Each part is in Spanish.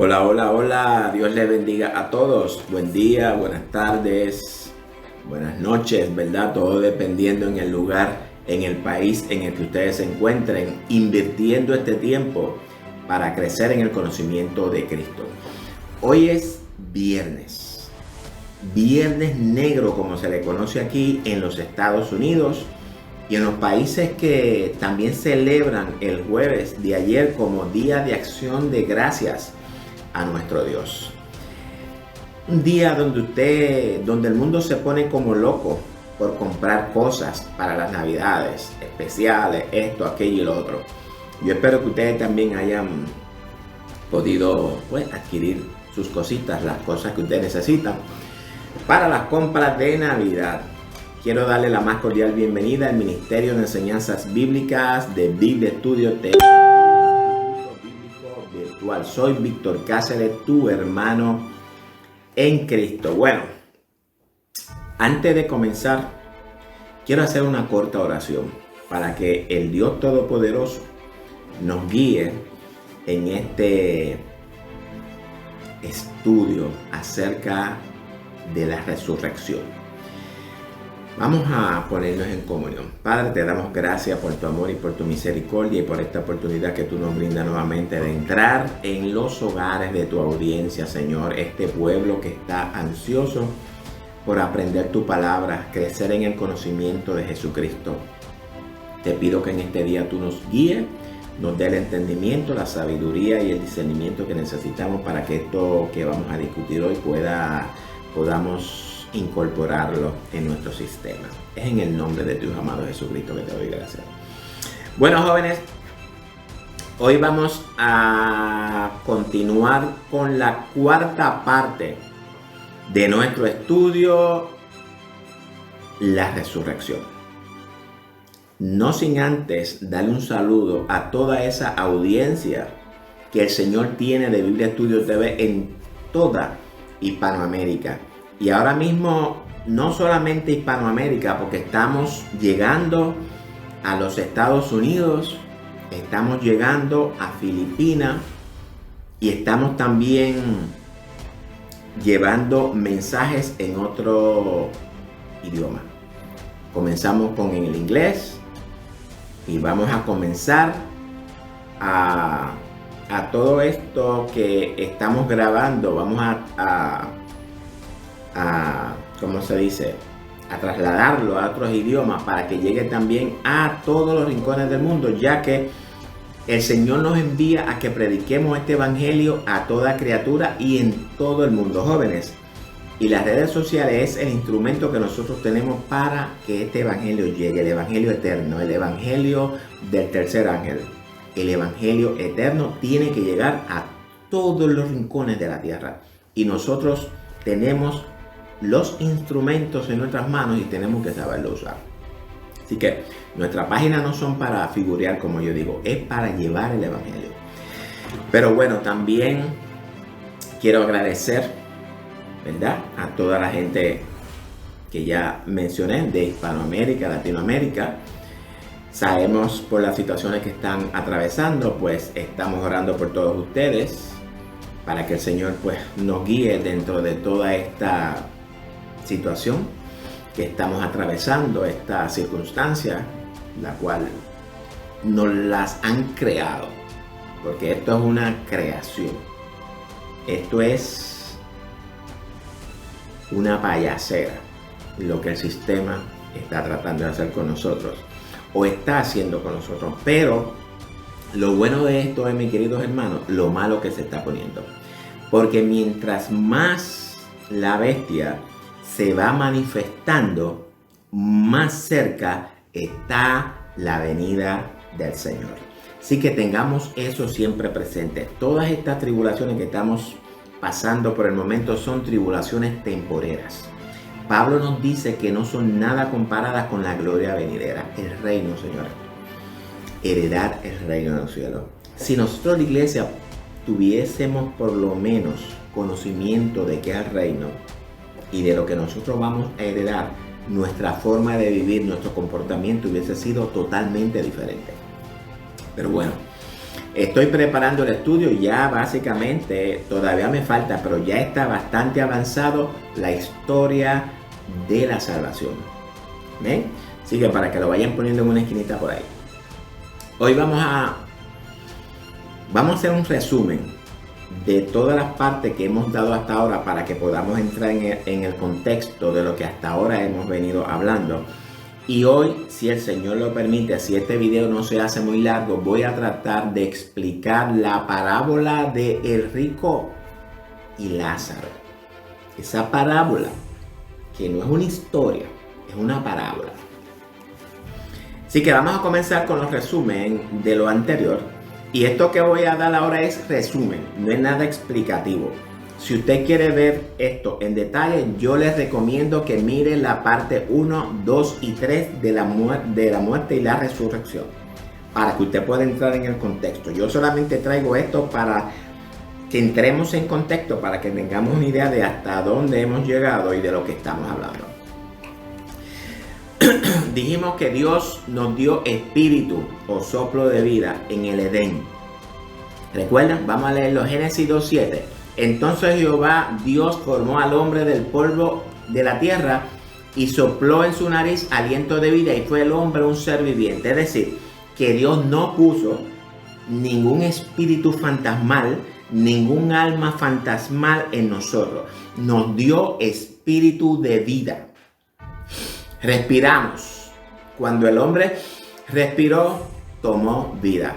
Hola, hola, hola. Dios les bendiga a todos. Buen día, buenas tardes, buenas noches, ¿verdad? Todo dependiendo en el lugar, en el país en el que ustedes se encuentren, invirtiendo este tiempo para crecer en el conocimiento de Cristo. Hoy es viernes. Viernes negro, como se le conoce aquí en los Estados Unidos y en los países que también celebran el jueves de ayer como Día de Acción de Gracias a nuestro Dios. Un día donde el mundo se pone como loco por comprar cosas para las navidades, especiales, esto, aquello y lo otro. Yo espero que ustedes también hayan podido adquirir sus cositas, las cosas que ustedes necesitan para las compras de Navidad. Quiero darle la más cordial bienvenida al Ministerio de Enseñanzas Bíblicas de Biblia Estudio Bíblico Virtual. Soy Víctor Cáceres, tu hermano en Cristo. Bueno, antes de comenzar, quiero hacer una corta oración para que el Dios Todopoderoso nos guíe en este estudio acerca de la resurrección. Vamos a ponernos en comunión. Padre, te damos gracias por tu amor y por tu misericordia y por esta oportunidad que tú nos brindas nuevamente de entrar en los hogares de tu audiencia, Señor. Este pueblo que está ansioso por aprender tu palabra, crecer en el conocimiento de Jesucristo. Te pido que en este día tú nos guíes, nos dé el entendimiento, la sabiduría y el discernimiento que necesitamos para que esto que vamos a discutir hoy podamos incorporarlo en nuestro sistema. Es en el nombre de tu Hijo amado Jesucristo que te doy gracias. Bueno, jóvenes, hoy vamos a continuar con la cuarta parte de nuestro estudio, la resurrección. No sin antes darle un saludo a toda esa audiencia que el Señor tiene de Biblia Estudio TV en toda Hispanoamérica. Y ahora mismo no solamente Hispanoamérica, porque estamos llegando a los Estados Unidos, estamos llegando a Filipinas y estamos también llevando mensajes en otro idioma. Comenzamos con el inglés y vamos a comenzar a todo esto que estamos grabando. Vamos a ¿cómo se dice? A trasladarlo a otros idiomas para que llegue también a todos los rincones del mundo, ya que el Señor nos envía a que prediquemos este evangelio a toda criatura y en todo el mundo, jóvenes. Y las redes sociales es el instrumento que nosotros tenemos para que este evangelio llegue, el evangelio eterno, el evangelio del tercer ángel. El evangelio eterno tiene que llegar a todos los rincones de la tierra. Y nosotros tenemos los instrumentos en nuestras manos y tenemos que saberlo usar. Así que nuestras páginas no son para figurear, como yo digo, es para llevar el evangelio. Pero bueno, también quiero agradecer, ¿verdad?, a toda la gente que ya mencioné de Hispanoamérica, Latinoamérica. Sabemos por las situaciones que están atravesando, pues estamos orando por todos ustedes para que el Señor pues nos guíe dentro de toda esta situación que estamos atravesando, esta circunstancia, la cual nos las han creado, porque esto es una creación, esto es una payasera, lo que el sistema está tratando de hacer con nosotros, o está haciendo con nosotros. Pero lo bueno de esto es, mis queridos hermanos, lo malo que se está poniendo, porque mientras más la bestia se va manifestando, más cerca está la venida del Señor. Así que tengamos eso siempre presente. Todas estas tribulaciones que estamos pasando por el momento son tribulaciones temporeras. Pablo nos dice que no son nada comparadas con la gloria venidera, el reino, señores. Heredar el reino de los cielos. Si nosotros, la iglesia, tuviésemos por lo menos conocimiento de qué es el reino y de lo que nosotros vamos a heredar, nuestra forma de vivir, nuestro comportamiento hubiese sido totalmente diferente. Pero bueno, Estoy preparando el estudio, ya básicamente todavía me falta, pero ya está bastante avanzado la historia de la salvación. ¿Ven? Así que para que lo vayan poniendo en una esquinita por ahí. Hoy vamos a hacer un resumen de todas las partes que hemos dado hasta ahora para que podamos entrar en el contexto de lo que hasta ahora hemos venido hablando. Y hoy, si el Señor lo permite, si este video no se hace muy largo, voy a tratar de explicar la parábola de el rico y Lázaro. Esa parábola, que no es una historia, es una parábola. Así que vamos a comenzar con los resumen de lo anterior. Y esto que voy a dar ahora es resumen, no es nada explicativo. Si usted quiere ver esto en detalle, yo les recomiendo que mire la parte 1, 2 y 3 de la muerte y la resurrección, para que usted pueda entrar en el contexto. Yo solamente traigo esto para que entremos en contexto, para que tengamos una idea de hasta dónde hemos llegado y de lo que estamos hablando. Dijimos que Dios nos dio espíritu o soplo de vida en el Edén. ¿Recuerdan? Vamos a leerlo. Génesis 2:7. Entonces Jehová Dios formó al hombre del polvo de la tierra y sopló en su nariz aliento de vida y fue el hombre un ser viviente. Es decir, que Dios no puso ningún espíritu fantasmal, ningún alma fantasmal en nosotros. Nos dio espíritu de vida. Respiramos. Cuando el hombre respiró, tomó vida.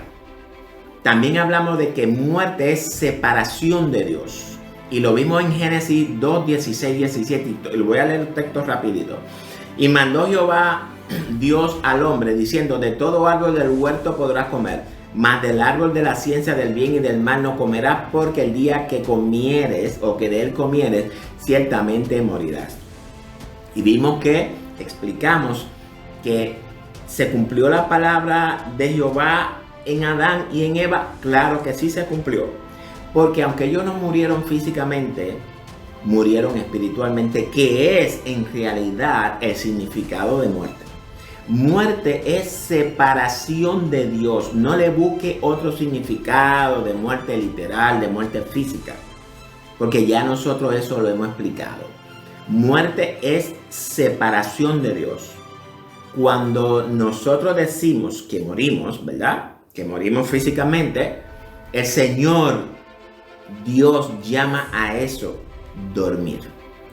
También hablamos de que muerte es separación de Dios. Y lo vimos en Génesis 2, 16, 17. Y voy a leer el texto rapidito. Y mandó Jehová Dios al hombre diciendo: de todo árbol del huerto podrás comer, mas del árbol de la ciencia del bien y del mal no comerás, porque el día que comieres o que de él comieres, ciertamente morirás. Y vimos que explicamos que se cumplió la palabra de Jehová en Adán y en Eva. Claro que sí se cumplió, porque aunque ellos no murieron físicamente, murieron espiritualmente, que es en realidad el significado de muerte. Muerte es separación de Dios. No le busque otro significado de muerte literal, de muerte física, porque ya nosotros eso lo hemos explicado. Muerte es separación de Dios. Cuando nosotros decimos que morimos, ¿verdad?, que morimos físicamente, el Señor Dios llama a eso dormir.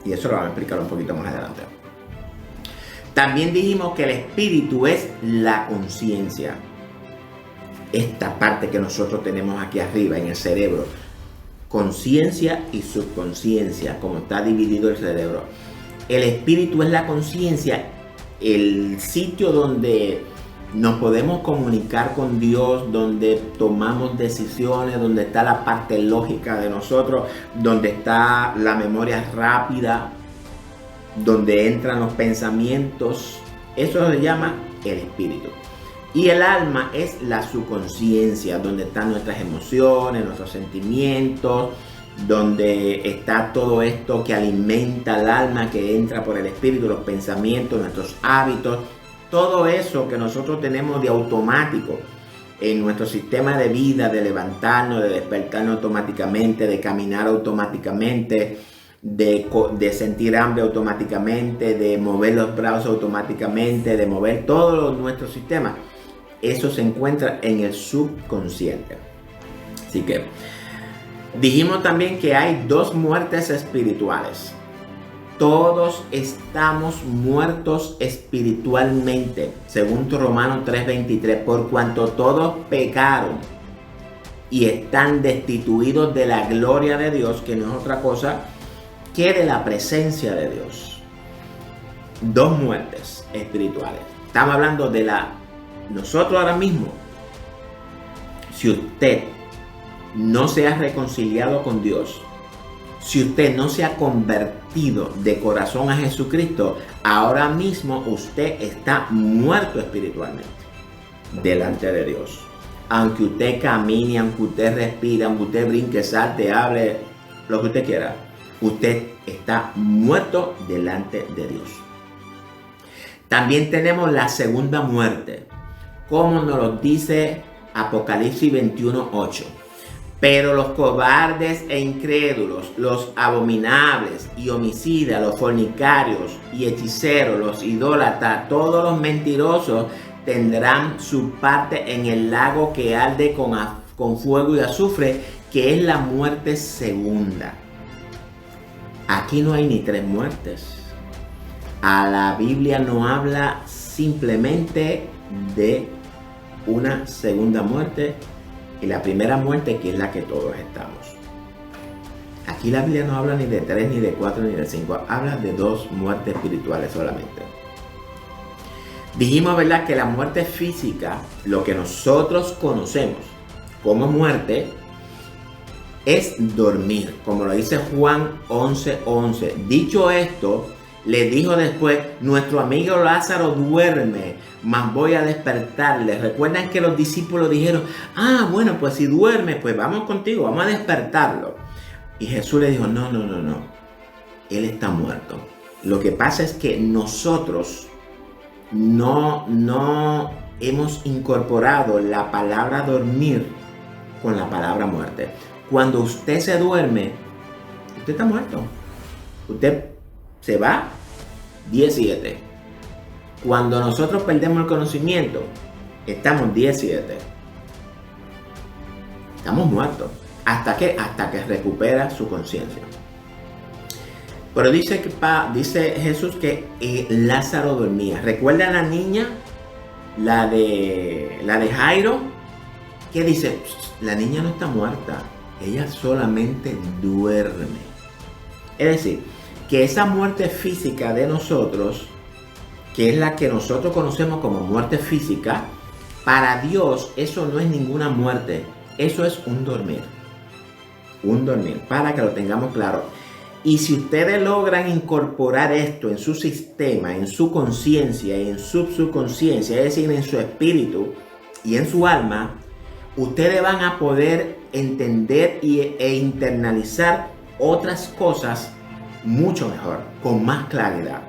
Y eso lo vamos a explicar un poquito más adelante. También dijimos que el espíritu es la conciencia. Esta parte que nosotros tenemos aquí arriba en el cerebro. Conciencia y subconsciencia, como está dividido el cerebro. El espíritu es la conciencia, el sitio donde nos podemos comunicar con Dios, donde tomamos decisiones, donde está la parte lógica de nosotros, donde está la memoria rápida, donde entran los pensamientos. Eso se llama el espíritu. Y el alma es la subconsciencia, donde están nuestras emociones, nuestros sentimientos, donde está todo esto que alimenta al alma, que entra por el espíritu, los pensamientos, nuestros hábitos. Todo eso que nosotros tenemos de automático en nuestro sistema de vida, de levantarnos, de despertarnos automáticamente, de caminar automáticamente, de sentir hambre automáticamente, de mover los brazos automáticamente, de mover todo nuestro sistema. Eso se encuentra en el subconsciente. Así que dijimos también que hay dos muertes espirituales. Todos estamos muertos espiritualmente, según Romanos 3:23, por cuanto todos pecaron y están destituidos de la gloria de Dios, que no es otra cosa que de la presencia de Dios. Dos muertes espirituales. Estamos hablando de nosotros ahora mismo. Si usted no se ha reconciliado con Dios, si usted no se ha convertido de corazón a Jesucristo, ahora mismo usted está muerto espiritualmente delante de Dios. Aunque usted camine, aunque usted respire, aunque usted brinque, salte, hable, lo que usted quiera, usted está muerto delante de Dios. También tenemos la segunda muerte, como nos lo dice Apocalipsis 21:8. Pero los cobardes e incrédulos, los abominables y homicidas, los fornicarios y hechiceros, los idólatras, todos los mentirosos tendrán su parte en el lago que arde con fuego y azufre, que es la muerte segunda. Aquí no hay ni tres muertes. A la Biblia no habla simplemente de una segunda muerte y la primera muerte, que es la que todos estamos. Aquí la Biblia no habla ni de 3, ni de 4, ni de 5. Habla de 2 muertes espirituales solamente. Dijimos, ¿verdad?, que la muerte física, lo que nosotros conocemos como muerte, es dormir, como lo dice Juan 11:11. Dicho esto, le dijo después: nuestro amigo Lázaro duerme, mas voy a despertarle. Recuerdan que los discípulos dijeron: bueno, pues si duerme, pues vamos contigo, vamos a despertarlo. Y Jesús le dijo: no, él está muerto. Lo que pasa es que nosotros no hemos incorporado la palabra dormir con la palabra muerte. Cuando usted se duerme, usted está muerto. Usted se va 17. Cuando nosotros perdemos el conocimiento, estamos 17. Estamos muertos. ¿Hasta qué? Hasta que recupera su conciencia. Pero dice Jesús que Lázaro dormía. ¿Recuerdan la niña? La de Jairo. ¿Qué dice? La niña no está muerta. Ella solamente duerme. Es decir, que esa muerte física de nosotros, que es la que nosotros conocemos como muerte física, para Dios eso no es ninguna muerte. Eso es un dormir. Un dormir, para que lo tengamos claro. Y si ustedes logran incorporar esto en su sistema, en su conciencia y en su subconsciencia, es decir, en su espíritu y en su alma, ustedes van a poder entender e internalizar otras cosas mucho mejor, con más claridad.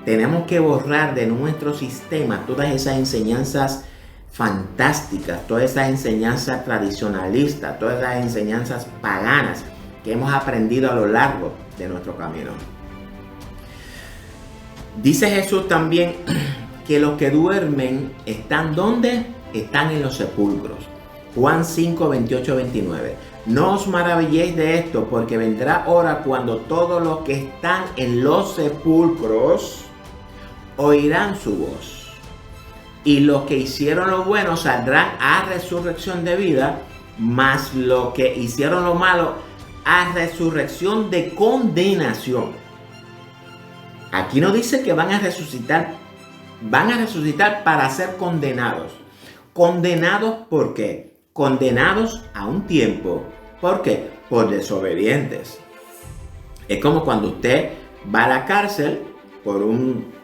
Tenemos que borrar de nuestro sistema todas esas enseñanzas fantásticas, todas esas enseñanzas tradicionalistas, todas esas enseñanzas paganas que hemos aprendido a lo largo de nuestro camino. Dice Jesús también que los que duermen están ¿dónde? Están en los sepulcros. Juan 5, 28, 29. No os maravilléis de esto, porque vendrá hora cuando todos los que están en los sepulcros oirán su voz. Y los que hicieron lo bueno saldrán a resurrección de vida, mas los que hicieron lo malo a resurrección de condenación. Aquí no dice que van a resucitar para ser condenados. ¿Condenados por qué? Condenados a un tiempo. ¿Por qué? Por desobedientes. Es como cuando usted va a la cárcel por un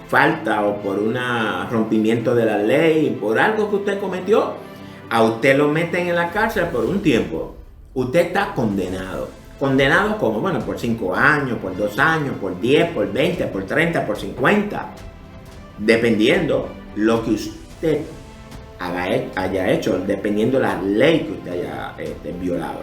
falta o por un rompimiento de la ley, por algo que usted cometió. A usted lo meten en la cárcel por un tiempo. Usted está condenado. ¿Condenado cómo? Bueno, por 5 años, por 2 años, por 10, por 20, por 30, por 50. Dependiendo lo que usted haya hecho, dependiendo la ley que usted haya violado.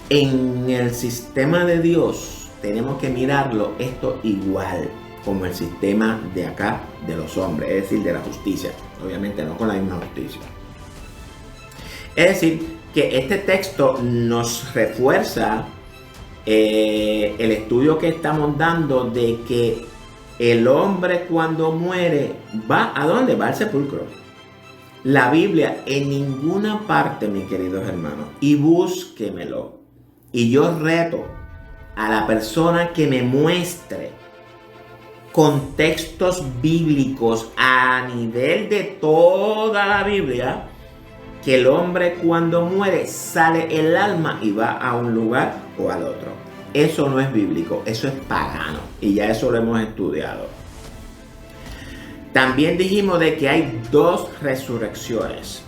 En el sistema de Dios tenemos que mirarlo esto igual como el sistema de acá de los hombres, es decir, de la justicia. Obviamente no con la misma justicia. Es decir, que este texto nos refuerza el estudio que estamos dando de que el hombre cuando muere va ¿a dónde? Va al sepulcro. La Biblia en ninguna parte, mis queridos hermanos, y búsquemelo. Y yo reto a la persona que me muestre contextos bíblicos a nivel de toda la Biblia, que el hombre cuando muere sale el alma y va a un lugar o al otro. Eso no es bíblico, eso es pagano. Y ya eso lo hemos estudiado. También dijimos de que hay 2 resurrecciones.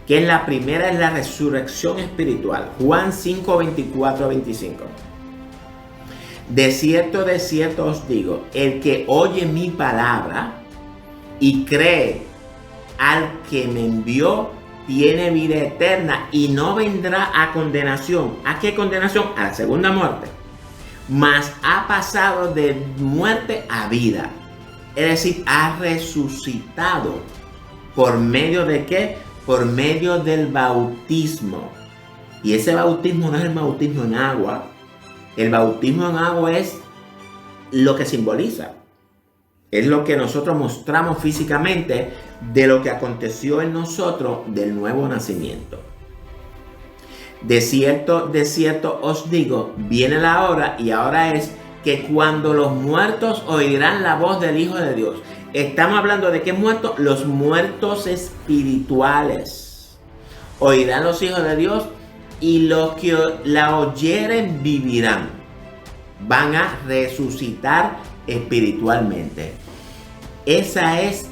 Que la primera es la resurrección espiritual. Juan 5, 24 a 25. De cierto os digo, el que oye mi palabra y cree al que me envió tiene vida eterna y no vendrá a condenación. ¿A qué condenación? A la segunda muerte. Mas ha pasado de muerte a vida. Es decir, ha resucitado. ¿Por medio de qué? Por medio del bautismo. Y ese bautismo no es el bautismo en agua. El bautismo en agua es lo que simboliza. Es lo que nosotros mostramos físicamente de lo que aconteció en nosotros del nuevo nacimiento. De cierto os digo, viene la hora y ahora es que cuando los muertos oirán la voz del Hijo de Dios. Estamos hablando de qué muertos? Los muertos espirituales. Oirán los hijos de Dios y los que la oyeren vivirán. Van a resucitar espiritualmente. Esa es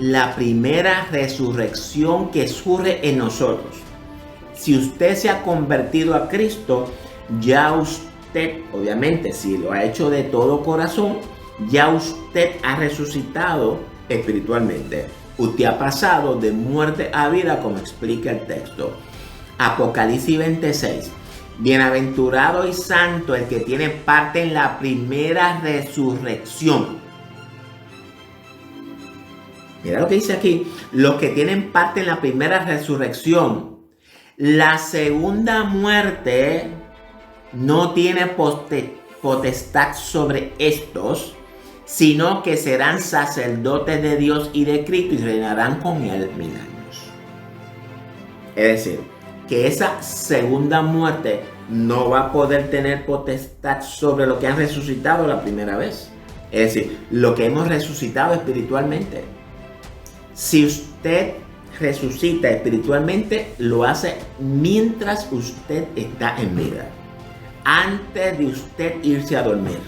la primera resurrección que surge en nosotros. Si usted se ha convertido a Cristo, ya usted, obviamente, si lo ha hecho de todo corazón, ya usted ha resucitado espiritualmente. Usted ha pasado de muerte a vida, como explica el texto. Apocalipsis 26. Bienaventurado y santo el que tiene parte en la primera resurrección. Mira lo que dice aquí. Los que tienen parte en la primera resurrección. La segunda muerte no tiene potestad sobre estos, sino que serán sacerdotes de Dios y de Cristo y reinarán con él 1000 años. Es decir, que esa segunda muerte no va a poder tener potestad sobre lo que han resucitado la primera vez. Es decir, lo que hemos resucitado espiritualmente. Si usted resucita espiritualmente, lo hace mientras usted está en vida, antes de usted irse a dormir.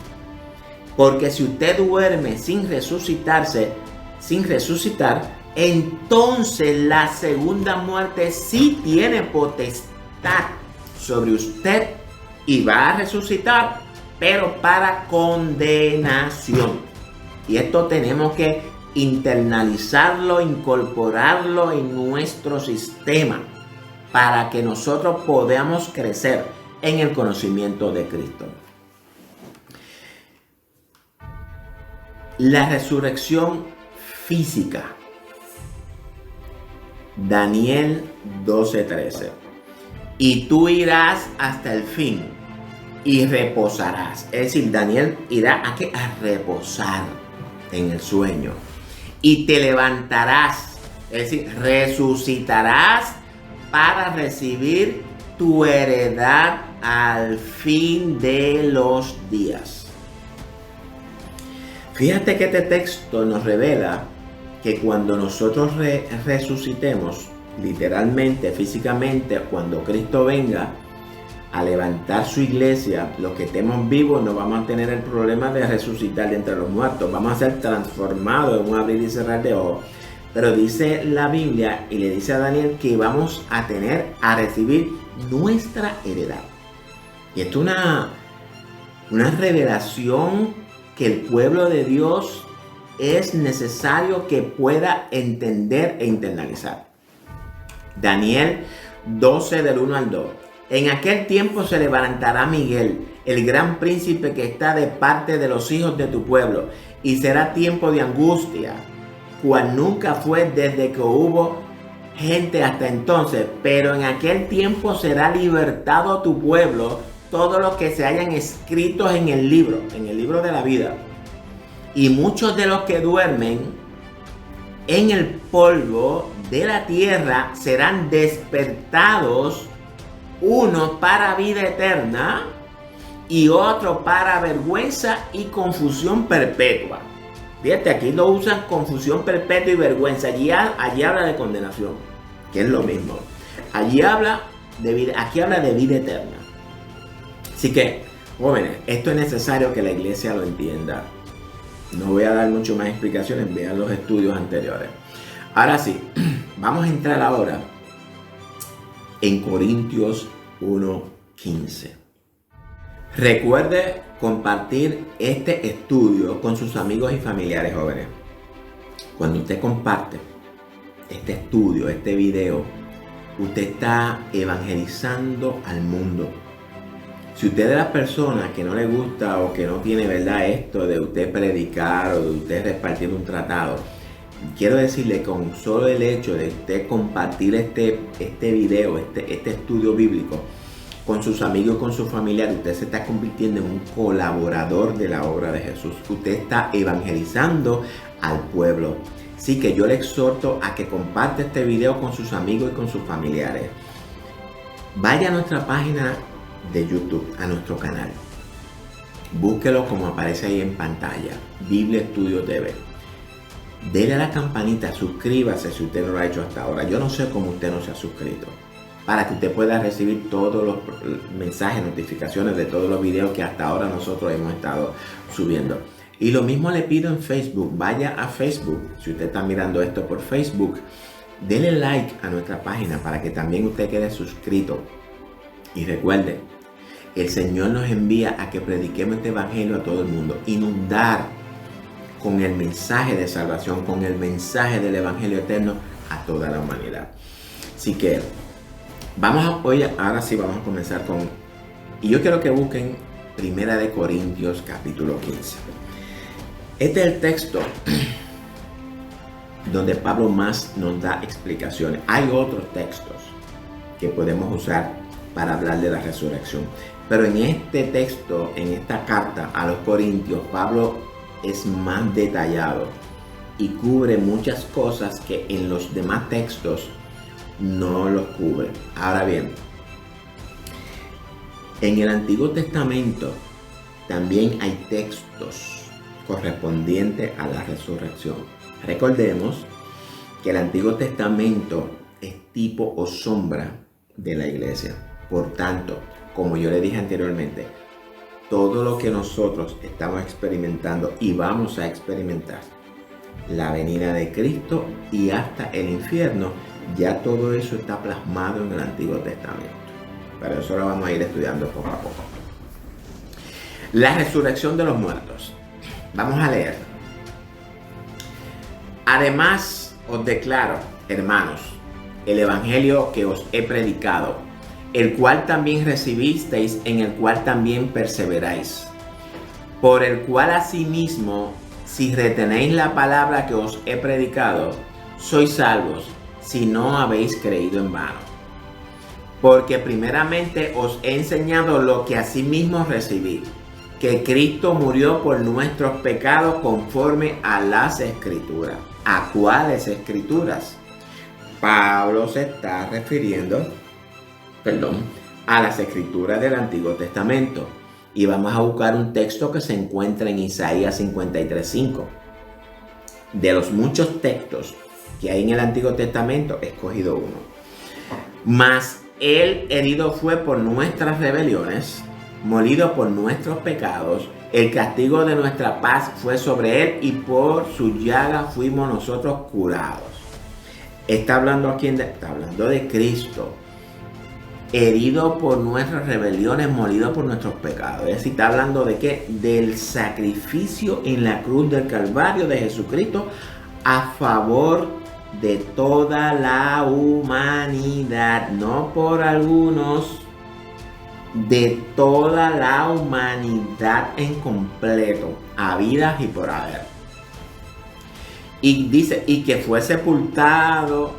Porque si usted duerme sin resucitar, entonces la segunda muerte sí tiene potestad sobre usted y va a resucitar, pero para condenación. Y esto tenemos que internalizarlo, incorporarlo en nuestro sistema para que nosotros podamos crecer en el conocimiento de Cristo. La resurrección física. Daniel 12:13. Y tú irás hasta el fin y reposarás. Es decir, Daniel irá a reposar en el sueño. Y te levantarás, es decir, resucitarás para recibir tu heredad al fin de los días. Fíjate que este texto nos revela que cuando nosotros resucitemos, literalmente, físicamente, cuando Cristo venga a levantar su iglesia, los que estemos vivos no vamos a tener el problema de resucitar de entre los muertos. Vamos a ser transformados en un abrir y cerrar de ojos. Pero dice la Biblia y le dice a Daniel que vamos a recibir nuestra heredad. Y esto es una revelación que el pueblo de Dios es necesario que pueda entender e internalizar. Daniel 12 del 1 al 2. En aquel tiempo se levantará Miguel, el gran príncipe que está de parte de los hijos de tu pueblo, y será tiempo de angustia, cual nunca fue desde que hubo gente hasta entonces. Pero en aquel tiempo será libertado tu pueblo, todos los que se hayan escritos en el libro de la vida. Y muchos de los que duermen en el polvo de la tierra serán despertados, uno para vida eterna y otro para vergüenza y confusión perpetua. Fíjate, aquí lo usan confusión perpetua y vergüenza. Allí habla de condenación, que es lo mismo. Aquí habla de vida eterna. Así que, jóvenes, esto es necesario que la iglesia lo entienda. No voy a dar mucho más explicaciones, vean los estudios anteriores. Ahora sí, vamos a entrar ahora en Corintios 1:15. Recuerde compartir este estudio con sus amigos y familiares jóvenes. Cuando usted comparte este estudio, este video, usted está evangelizando al mundo. Si usted es de las personas que no le gusta o que no tiene, ¿verdad?, esto de usted predicar o de usted repartir un tratado, quiero decirle, con solo el hecho de usted compartir este video, este estudio bíblico con sus amigos y con sus familiares, usted se está convirtiendo en un colaborador de la obra de Jesús. Usted está evangelizando al pueblo. Así que yo le exhorto a que comparte este video con sus amigos y con sus familiares. Vaya a nuestra página de YouTube, a nuestro canal. Búsquelo como aparece ahí en pantalla, Biblia Estudio TV. Dele a la campanita, suscríbase si usted no lo ha hecho hasta ahora. Yo no sé cómo usted no se ha suscrito, para que usted pueda recibir todos los mensajes, notificaciones de todos los videos que hasta ahora nosotros hemos estado subiendo. Y lo mismo le pido en Facebook. Vaya a Facebook, si usted está mirando esto por Facebook, dele like a nuestra página para que también usted quede suscrito. Y recuerde, el Señor nos envía a que prediquemos este evangelio a todo el mundo, inundar con el mensaje de salvación, con el mensaje del evangelio eterno a toda la humanidad. Así que ahora sí vamos a comenzar con, y yo quiero que busquen 1 Corintios capítulo 15. Este es el texto donde Pablo más nos da explicaciones. Hay otros textos que podemos usar para hablar de la resurrección, pero en este texto, en esta carta a los Corintios, Pablo es más detallado y cubre muchas cosas que en los demás textos no los cubre. Ahora bien, en el Antiguo Testamento también hay textos correspondientes a la resurrección. Recordemos que el Antiguo Testamento es tipo o sombra de la iglesia. Por tanto, como yo le dije anteriormente, todo lo que nosotros estamos experimentando y vamos a experimentar, la venida de Cristo y hasta el infierno, ya todo eso está plasmado en el Antiguo Testamento. Pero eso lo vamos a ir estudiando poco a poco. La resurrección de los muertos. Vamos a leer. Además, os declaro, hermanos, el evangelio que os he predicado, el cual también recibisteis, en el cual también perseveráis, por el cual asimismo, si retenéis la palabra que os he predicado, sois salvos, si no habéis creído en vano. Porque primeramente os he enseñado lo que asimismo recibí, que Cristo murió por nuestros pecados conforme a las Escrituras. ¿A cuáles Escrituras? Pablo se está refiriendo, a las Escrituras del Antiguo Testamento. Y vamos a buscar un texto que se encuentra en Isaías 53:5. De los muchos textos que hay en el Antiguo Testamento, he escogido uno. Mas él herido fue por nuestras rebeliones, molido por nuestros pecados, el castigo de nuestra paz fue sobre él y por su llaga fuimos nosotros curados. Está hablando aquí, está hablando de Cristo, herido por nuestras rebeliones, molido por nuestros pecados. Es decir, está hablando de qué? Del sacrificio en la cruz del Calvario de Jesucristo a favor de toda la humanidad, no por algunos, de toda la humanidad en completo, habidas y por haber. Y dice, y que fue sepultado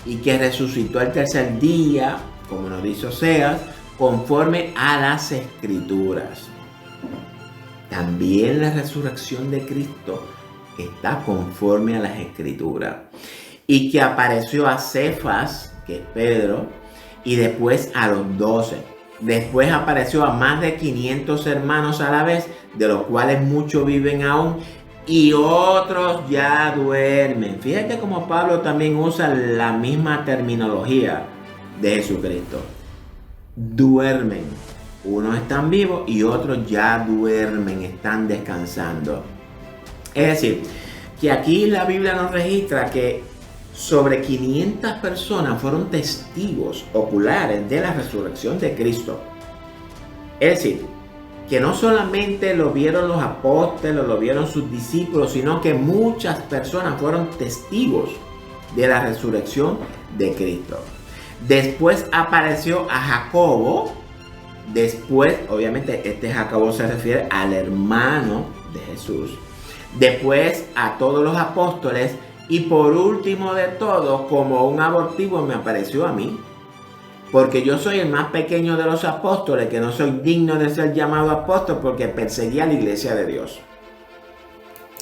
y que resucitó el tercer día, como nos dice Oseas, conforme a las Escrituras. También la resurrección de Cristo está conforme a las Escrituras. Y que apareció a Cefas, que es Pedro, y después a los 12. Después apareció a más de 500 hermanos a la vez, de los cuales muchos viven aún y otros ya duermen. Fíjate cómo Pablo también usa la misma terminología de Jesucristo. Duermen. Unos están vivos y otros ya duermen, están descansando. Es decir, que aquí la Biblia nos registra que sobre 500 personas fueron testigos oculares de la resurrección de Cristo. Es decir, que no solamente lo vieron los apóstoles, lo vieron sus discípulos, sino que muchas personas fueron testigos de la resurrección de Cristo. Después apareció a Jacobo. Después, obviamente, este Jacobo se refiere al hermano de Jesús. Después a todos los apóstoles. Y por último de todo, como un abortivo, me apareció a mí. Porque yo soy el más pequeño de los apóstoles, que no soy digno de ser llamado apóstol porque perseguía a la iglesia de Dios.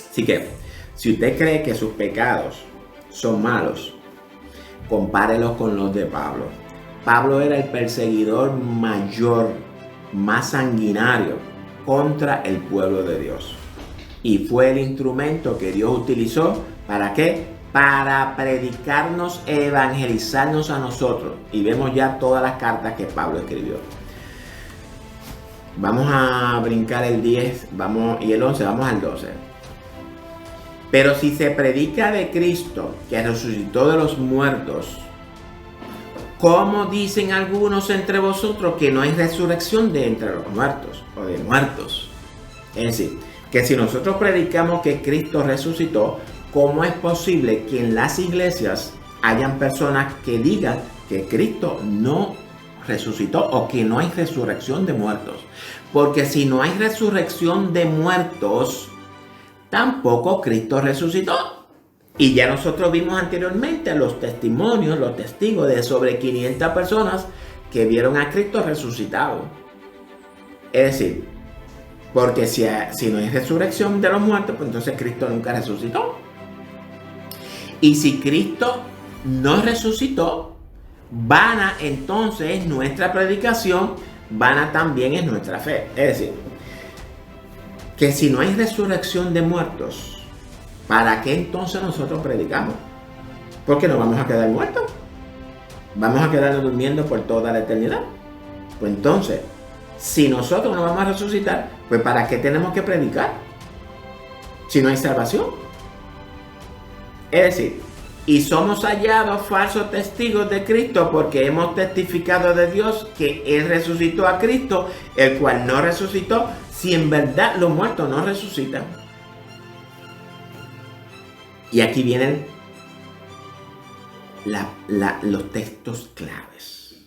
Así que, si usted cree que sus pecados son malos, compárelos con los de Pablo. Pablo era el perseguidor mayor, más sanguinario contra el pueblo de Dios. Y fue el instrumento que Dios utilizó, ¿para qué? Para predicarnos, evangelizarnos a nosotros. Y vemos ya todas las cartas que Pablo escribió. Vamos a brincar el 10 y el 11, vamos al 12. Pero si se predica de Cristo, que resucitó de los muertos, ¿cómo dicen algunos entre vosotros que no hay resurrección de entre los muertos o de muertos? Es decir, que si nosotros predicamos que Cristo resucitó, ¿cómo es posible que en las iglesias hayan personas que digan que Cristo no resucitó o que no hay resurrección de muertos? Porque si no hay resurrección de muertos, tampoco Cristo resucitó. Y ya nosotros vimos anteriormente los testimonios, los testigos de sobre 500 personas que vieron a Cristo resucitado. Es decir, porque si no hay resurrección de los muertos, pues entonces Cristo nunca resucitó. Y si Cristo no resucitó, vana entonces es nuestra predicación, vana también es nuestra fe. Es decir, que si no hay resurrección de muertos, ¿para qué entonces nosotros predicamos? Porque nos vamos a quedar muertos. Vamos a quedarnos durmiendo por toda la eternidad. Pues entonces, si nosotros no vamos a resucitar, pues ¿para qué tenemos que predicar? Si no hay salvación. Es decir, y somos hallados falsos testigos de Cristo porque hemos testificado de Dios que Él resucitó a Cristo, el cual no resucitó, si en verdad los muertos no resucitan. Y aquí vienen los textos claves.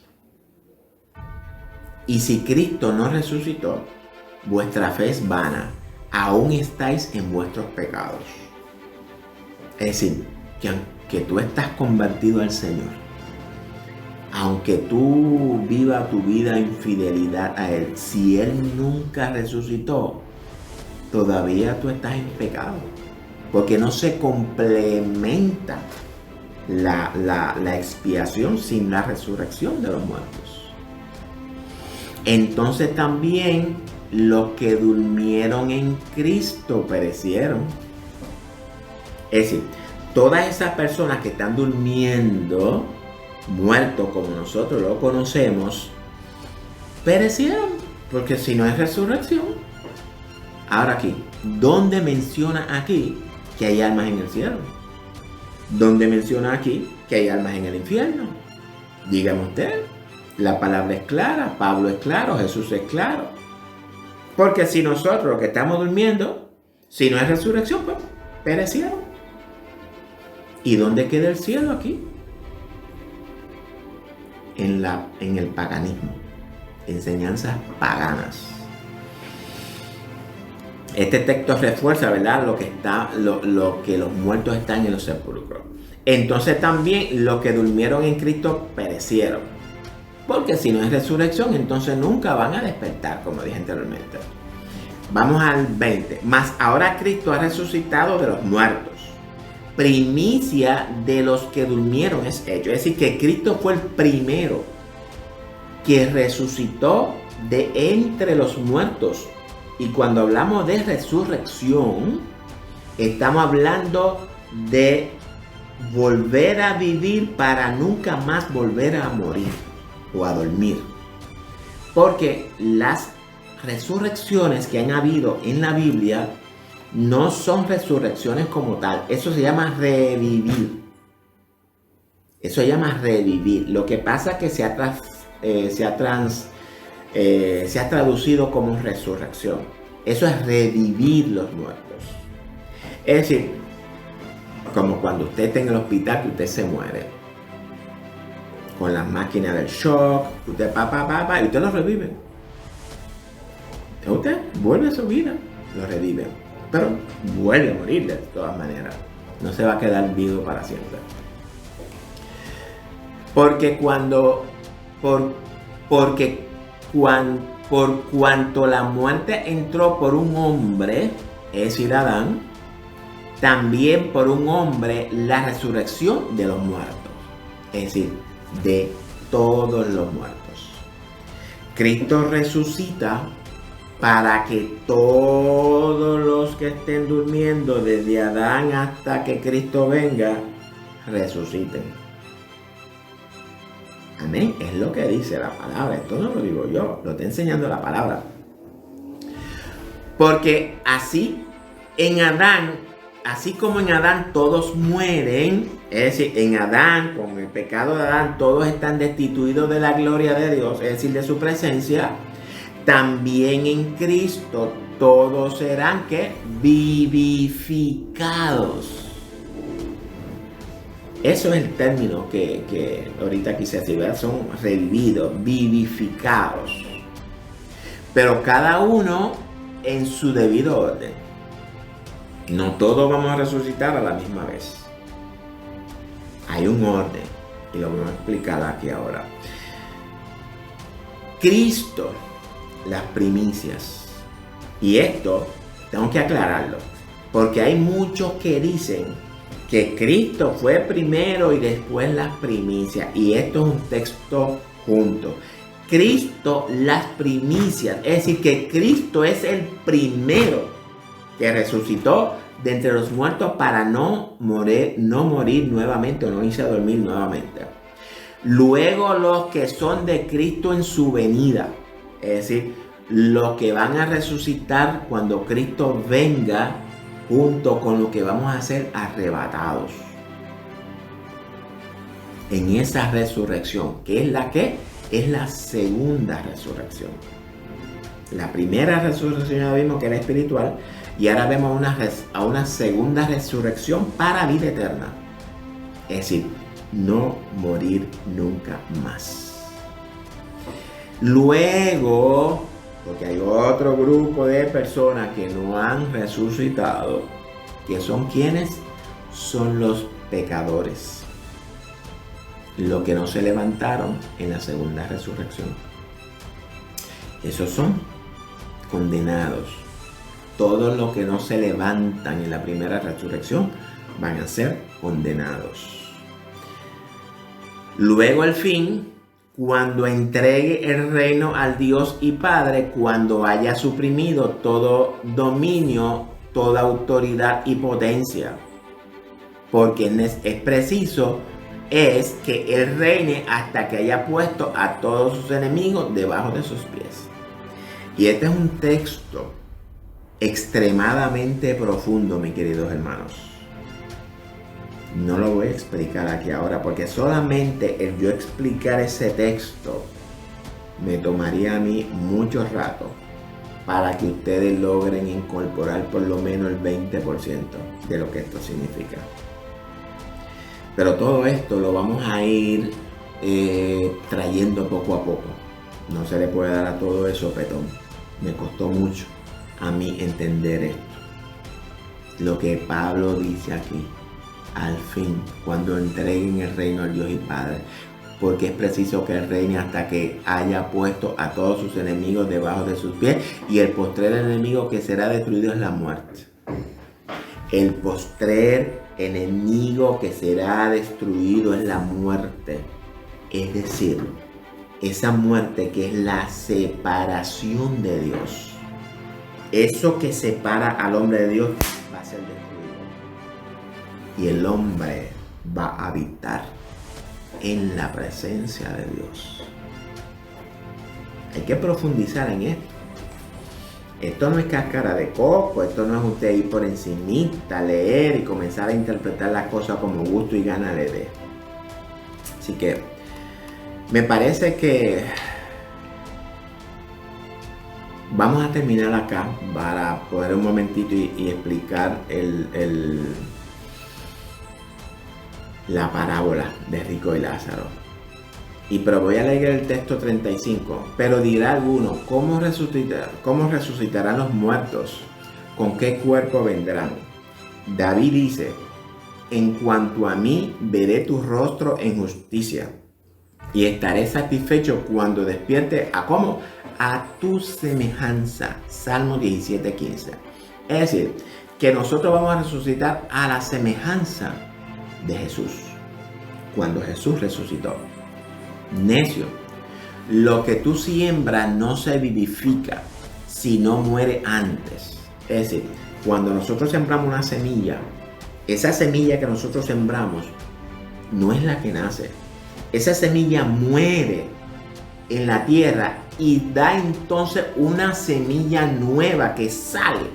Y si Cristo no resucitó, vuestra fe es vana, aún estáis en vuestros pecados. Es decir, que aunque tú estás convertido al Señor, aunque tú vivas tu vida en fidelidad a Él, si Él nunca resucitó, todavía tú estás en pecado. Porque no se complementa la expiación sin la resurrección de los muertos. Entonces también los que durmieron en Cristo perecieron. Es decir, todas esas personas que están durmiendo, muertos como nosotros lo conocemos, perecieron. Porque si no hay resurrección. Ahora aquí, ¿dónde menciona aquí que hay almas en el cielo? ¿Dónde menciona aquí que hay almas en el infierno? Dígame usted. La palabra es clara, Pablo es claro, Jesús es claro. Porque si nosotros los que estamos durmiendo, si no hay resurrección, pues perecieron. ¿Y dónde queda el cielo aquí? En el paganismo, enseñanzas paganas. Este texto refuerza, ¿verdad?, lo que los muertos están en los sepulcros. Entonces también los que durmieron en Cristo perecieron. Porque si no hay resurrección, entonces nunca van a despertar, como dije anteriormente. Vamos al 20. Mas ahora Cristo ha resucitado de los muertos. Primicia de los que durmieron es hecho. Es decir, que Cristo fue el primero que resucitó de entre los muertos. Y cuando hablamos de resurrección, estamos hablando de volver a vivir para nunca más volver a morir o a dormir. Porque las resurrecciones que han habido en la Biblia no son resurrecciones como tal. Eso se llama revivir. Eso se llama revivir. Lo que pasa es que se ha traducido como resurrección. Eso es revivir los muertos. Es decir, Como cuando usted está en el hospital que usted se muere. Con las máquinas del shock, usted y usted lo revive. Usted vuelve a su vida, lo revive. Pero vuelve a morir de todas maneras. No se va a quedar vivo para siempre. Por cuanto la muerte entró por un hombre, es decir, Adán, también por un hombre la resurrección de los muertos, es decir, de todos los muertos. Cristo resucita para que todos los que estén durmiendo desde Adán hasta que Cristo venga, resuciten. Amén, es lo que dice la palabra, esto no lo digo yo, lo está enseñando la palabra. Porque así como en Adán todos mueren, es decir, en Adán, con el pecado de Adán, todos están destituidos de la gloria de Dios, es decir, de su presencia, también en Cristo todos serán ¿qué? Vivificados. Eso es el término que ahorita quise decir, ¿verdad? Son revividos, vivificados. Pero cada uno en su debido orden. No todos vamos a resucitar a la misma vez. Hay un orden y lo vamos a explicar aquí ahora. Cristo, las primicias. Y esto tengo que aclararlo, porque hay muchos que dicen que Cristo fue primero y después las primicias. Y esto es un texto junto. Cristo, las primicias. Es decir, que Cristo es el primero que resucitó de entre los muertos para no morir nuevamente o no irse a dormir nuevamente. Luego los que son de Cristo en su venida. Es decir, los que van a resucitar cuando Cristo venga, junto con lo que vamos a ser arrebatados en esa resurrección, que es la que es la segunda resurrección. La primera resurrección ya vimos que era espiritual y ahora vemos a una segunda resurrección para vida eterna, es decir, no morir nunca más. Luego, porque hay otro grupo de personas que no han resucitado, que son ¿quiénes? Son los pecadores, los que no se levantaron en la segunda resurrección. Esos son condenados. Todos los que no se levantan en la primera resurrección van a ser condenados. Luego al fin, cuando entregue el reino al Dios y Padre, cuando haya suprimido todo dominio, toda autoridad y potencia. Porque es preciso que Él reine hasta que haya puesto a todos sus enemigos debajo de sus pies. Y este es un texto extremadamente profundo, mis queridos hermanos. No lo voy a explicar aquí ahora, porque solamente el yo explicar ese texto me tomaría a mí mucho rato para que ustedes logren incorporar por lo menos el 20% de lo que esto significa. Pero todo esto lo vamos a ir trayendo poco a poco. No se le puede dar a todo eso sopetón. Me costó mucho a mí entender esto. Lo que Pablo dice aquí. Al fin, cuando entreguen el reino al Dios y Padre, porque es preciso que Él reine hasta que haya puesto a todos sus enemigos debajo de sus pies, y el postrer enemigo que será destruido es la muerte. El postrer enemigo que será destruido es la muerte, es decir, esa muerte que es la separación de Dios. Eso que separa al hombre de Dios va a ser destruido. Y el hombre va a habitar en la presencia de Dios. Hay que profundizar en esto. Esto no es cáscara de coco, esto no es usted ir por encimita, leer y comenzar a interpretar las cosas como gusto y gana le dé. Así que me parece que vamos a terminar acá para poder un momentito y explicar la parábola de Rico y Lázaro. Pero voy a leer el texto 35. Pero dirá alguno, ¿cómo resucitarán los muertos? ¿Con qué cuerpo vendrán? David dice, en cuanto a mí, veré tu rostro en justicia y estaré satisfecho cuando despierte a ¿cómo? A tu semejanza. Salmo 17:15. Es decir, que nosotros vamos a resucitar a la semejanza de Jesús. Cuando Jesús resucitó. Necio, lo que tú siembras no se vivifica si no muere antes. Es decir, cuando nosotros sembramos una semilla, esa semilla que nosotros sembramos no es la que nace. Esa semilla muere en la tierra y da entonces una semilla nueva que sale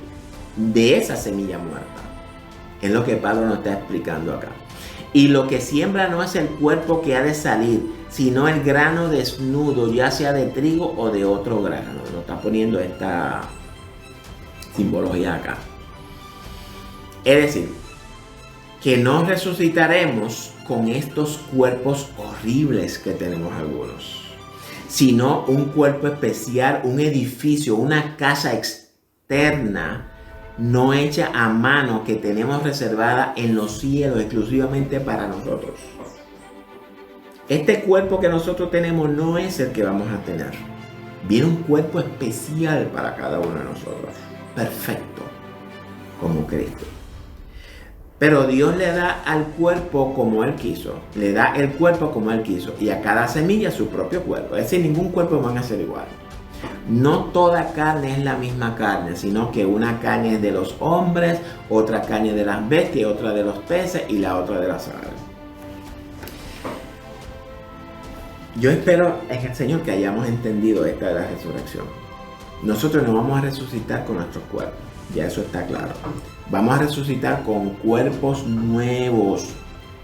de esa semilla muerta. Es lo que Pablo nos está explicando acá. Y lo que siembra no es el cuerpo que ha de salir, sino el grano desnudo, ya sea de trigo o de otro grano. Nos está poniendo esta simbología acá. Es decir, que no resucitaremos con estos cuerpos horribles que tenemos algunos, sino un cuerpo especial, un edificio, una casa externa, no hecha a mano, que tenemos reservada en los cielos exclusivamente para nosotros. Este cuerpo que nosotros tenemos no es el que vamos a tener. Viene un cuerpo especial para cada uno de nosotros, perfecto, como Cristo. Pero Dios le da al cuerpo como Él quiso. Le da el cuerpo como Él quiso. Y a cada semilla su propio cuerpo. Es decir, ningún cuerpo van a ser igual. No toda carne es la misma carne, sino que una carne es de los hombres, otra carne de las bestias, otra de los peces y la otra de las aves. Yo espero en el Señor que hayamos entendido esta de la resurrección. Nosotros no vamos a resucitar con nuestros cuerpos. Ya eso está claro. Vamos a resucitar con cuerpos nuevos,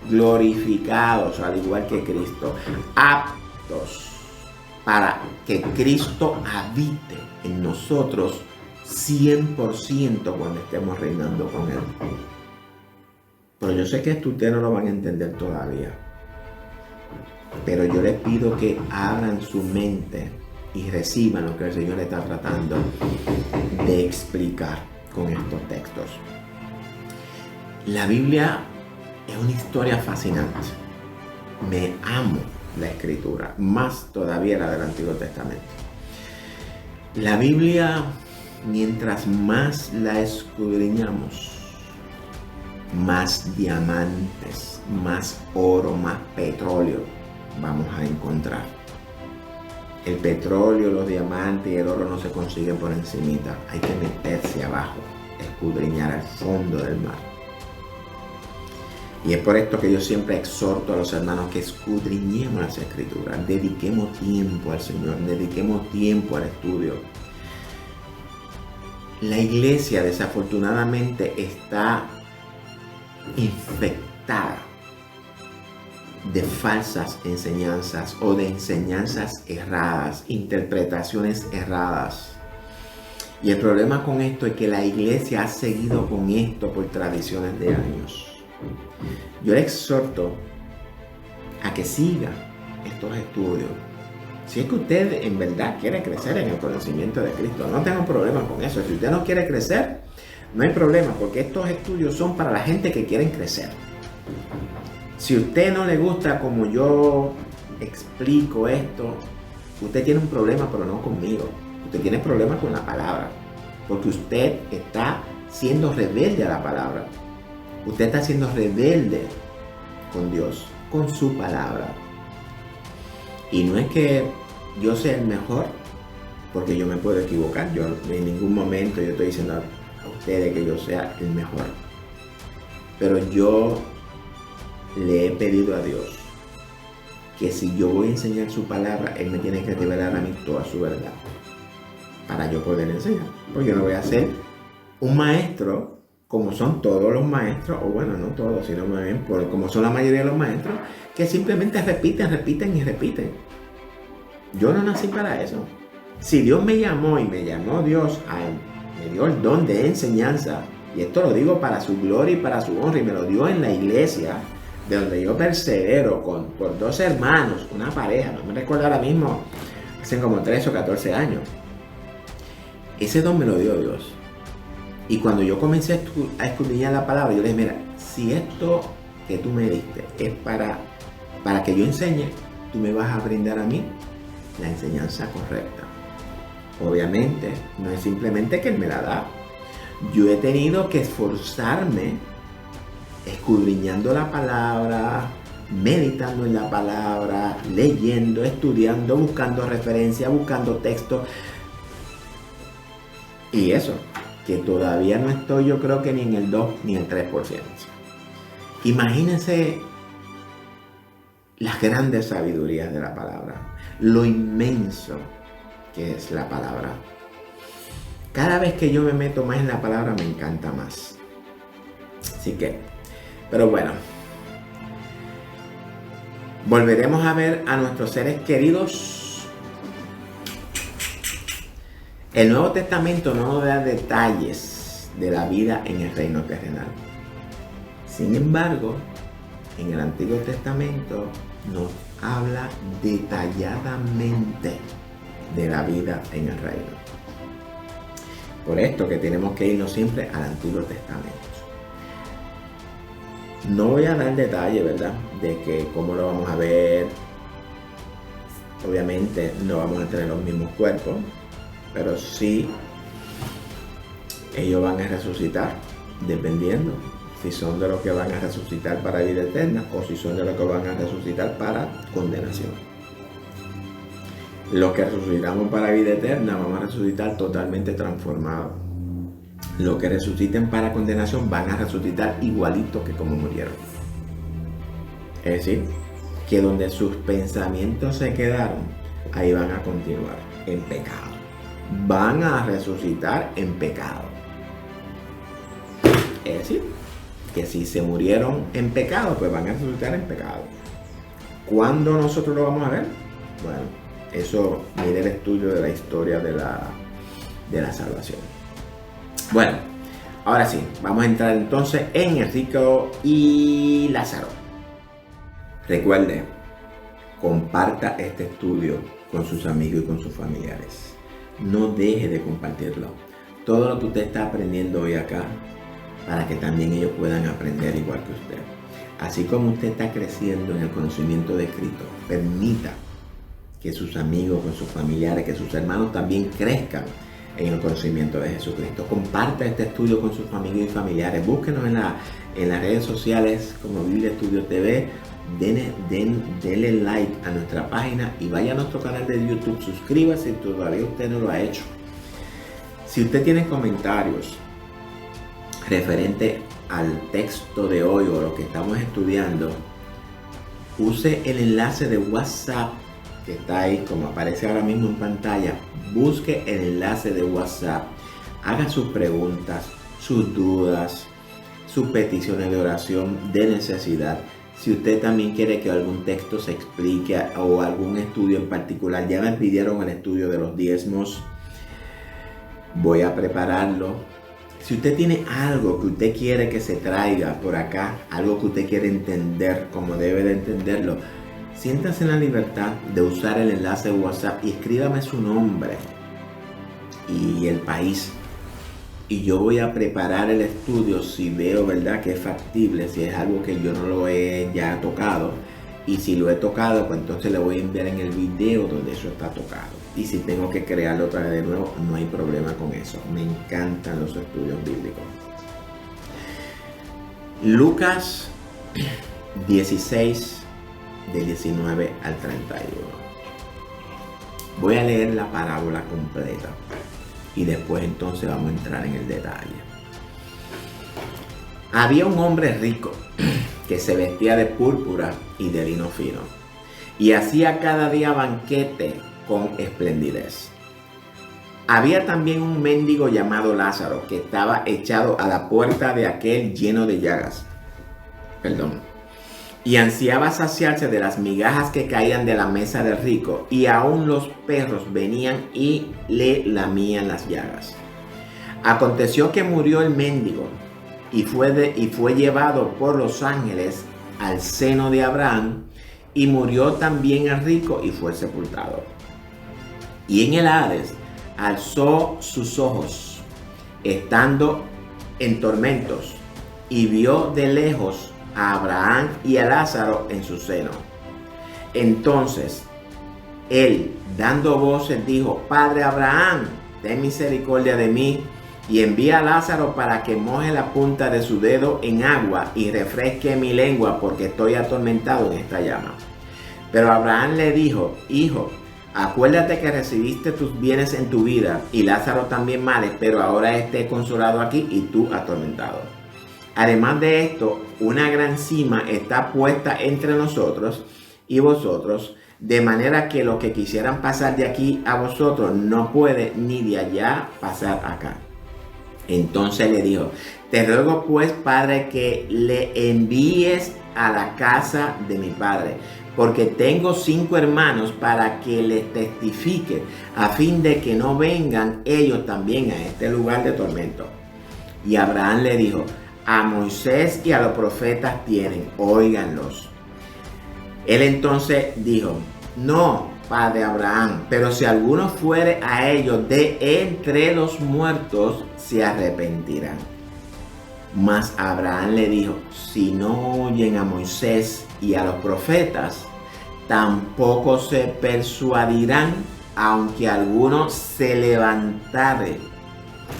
glorificados, al igual que Cristo, aptos para que Cristo habite en nosotros 100% cuando estemos reinando con Él. Pero yo sé que esto ustedes no lo van a entender todavía. Pero yo les pido que abran su mente y reciban lo que el Señor está tratando de explicar con estos textos. La Biblia es una historia fascinante. Me amo la Escritura, más todavía la del Antiguo Testamento. La Biblia, mientras más la escudriñamos, más diamantes, más oro, más petróleo vamos a encontrar. El petróleo, los diamantes y el oro no se consiguen por encimita. Hay que meterse abajo, escudriñar al fondo del mar. Y es por esto que yo siempre exhorto a los hermanos que escudriñemos las Escrituras, dediquemos tiempo al Señor, dediquemos tiempo al estudio. La iglesia desafortunadamente está infectada de falsas enseñanzas o de enseñanzas erradas, interpretaciones erradas. Y el problema con esto es que la iglesia ha seguido con esto por tradiciones de años. Yo le exhorto a que siga estos estudios. Si es que usted en verdad quiere crecer en el conocimiento de Cristo, no tengo problema con eso. Si usted no quiere crecer, no hay problema, porque estos estudios son para la gente que quiere crecer. Si a usted no le gusta como yo explico esto, usted tiene un problema, pero no conmigo. Usted tiene problemas con la palabra, porque usted está siendo rebelde a la palabra. Usted está siendo rebelde con Dios, con su palabra. Y no es que yo sea el mejor, porque yo me puedo equivocar. Yo en ningún momento yo estoy diciendo a ustedes que yo sea el mejor. Pero yo le he pedido a Dios que si yo voy a enseñar su palabra, Él me tiene que revelar a mí toda su verdad para yo poder enseñar. Porque yo no voy a ser un maestro como son todos los maestros, o bueno, no todos, sino más bien como son la mayoría de los maestros, que simplemente repiten. Yo no nací para eso. Si Dios me llamó y me llamó Dios, me dio el don de enseñanza, y esto lo digo para su gloria y para su honra, y me lo dio en la iglesia, de donde yo persevero por dos hermanos, una pareja, no me recuerdo ahora mismo, hace como 13 o 14 años. Ese don me lo dio Dios. Y cuando yo comencé a escudriñar la palabra, yo le dije, mira, si esto que tú me diste es para que yo enseñe, tú me vas a brindar a mí la enseñanza correcta. Obviamente, no es simplemente que Él me la da. Yo he tenido que esforzarme escudriñando la palabra, meditando en la palabra, leyendo, estudiando, buscando referencias, buscando textos. Y eso, que todavía no estoy, yo creo que ni en el 2 ni el 3%. Imagínense las grandes sabidurías de la palabra, lo inmenso que es la palabra. Cada vez que yo me meto más en la palabra me encanta más. Así que, pero bueno, volveremos a ver a nuestros seres queridos. El Nuevo Testamento no nos da detalles de la vida en el reino terrenal. Sin embargo, en el Antiguo Testamento nos habla detalladamente de la vida en el reino. Por esto que tenemos que irnos siempre al Antiguo Testamento. No voy a dar detalle, ¿verdad?, de que cómo lo vamos a ver. Obviamente no vamos a tener los mismos cuerpos, pero sí ellos van a resucitar, dependiendo si son de los que van a resucitar para vida eterna o si son de los que van a resucitar para condenación. Los que resucitamos para vida eterna vamos a resucitar totalmente transformados. Los que resuciten para condenación van a resucitar igualitos que como murieron. Es decir, que donde sus pensamientos se quedaron, ahí van a continuar en pecado. Van a resucitar en pecado. Es decir, que si se murieron en pecado, pues van a resucitar en pecado. ¿Cuándo nosotros lo vamos a ver? Bueno, eso mire el estudio de la historia de la salvación. Bueno, ahora sí, vamos a entrar entonces en el rico y Lázaro. Recuerde, comparta este estudio con sus amigos y con sus familiares. No deje de compartirlo. Todo lo que usted está aprendiendo hoy acá, para que también ellos puedan aprender igual que usted. Así como usted está creciendo en el conocimiento de Cristo, permita que sus amigos, con sus familiares, que sus hermanos también crezcan en el conocimiento de Jesucristo. Comparta este estudio con sus amigos y familiares. Búsquenos en las redes sociales como Biblia Estudio TV. Denle like a nuestra página y vaya a nuestro canal de YouTube. Suscríbase si todavía usted no lo ha hecho. Si usted tiene comentarios referente al texto de hoy o lo que estamos estudiando, use el enlace de WhatsApp que está ahí, como aparece ahora mismo en pantalla. Busque el enlace de WhatsApp, haga sus preguntas, sus dudas, sus peticiones de oración, de necesidad. Si usted también quiere que algún texto se explique o algún estudio en particular, ya me pidieron el estudio de los diezmos, voy a prepararlo. Si usted tiene algo que usted quiere que se traiga por acá, algo que usted quiere entender como debe de entenderlo, siéntase en la libertad de usar el enlace de WhatsApp y escríbame su nombre y el país. Y yo voy a preparar el estudio si veo, ¿verdad?, que es factible, si es algo que yo no lo he ya tocado. Y si lo he tocado, pues entonces le voy a enviar en el video donde eso está tocado. Y si tengo que crearlo otra vez de nuevo, no hay problema con eso. Me encantan los estudios bíblicos. Lucas 16, del 19 al 31. Voy a leer la parábola completa y después entonces vamos a entrar en el detalle. Había un hombre rico que se vestía de púrpura y de lino fino y hacía cada día banquete con esplendidez. Había también un mendigo llamado Lázaro que estaba echado a la puerta de aquel lleno de llagas. Y ansiaba saciarse de las migajas que caían de la mesa del rico, y aún los perros venían y le lamían las llagas. Aconteció que murió el mendigo y fue llevado por los ángeles al seno de Abraham, y murió también el rico y fue sepultado. Y en el Hades alzó sus ojos, estando en tormentos, y vio de lejos a Abraham y a Lázaro en su seno. Entonces él, dando voces, dijo: Padre Abraham, ten misericordia de mí, y envía a Lázaro para que moje la punta de su dedo en agua y refresque mi lengua, porque estoy atormentado en esta llama. Pero Abraham le dijo: Hijo, acuérdate que recibiste tus bienes en tu vida, y Lázaro también males, pero ahora esté consolado aquí y tú atormentado. Además de esto, una gran cima está puesta entre nosotros y vosotros, de manera que los que quisieran pasar de aquí a vosotros no pueden, ni de allá pasar acá. Entonces le dijo: Te ruego pues, Padre, que le envíes a la casa de mi padre, porque tengo 5 hermanos, para que les testifiquen, a fin de que no vengan ellos también a este lugar de tormento. Y Abraham le dijo: A Moisés y a los profetas tienen, óiganlos. Él entonces dijo: No, Padre Abraham, pero si alguno fuere a ellos de entre los muertos, se arrepentirán. Mas Abraham le dijo: Si no oyen a Moisés y a los profetas, tampoco se persuadirán, aunque alguno se levantare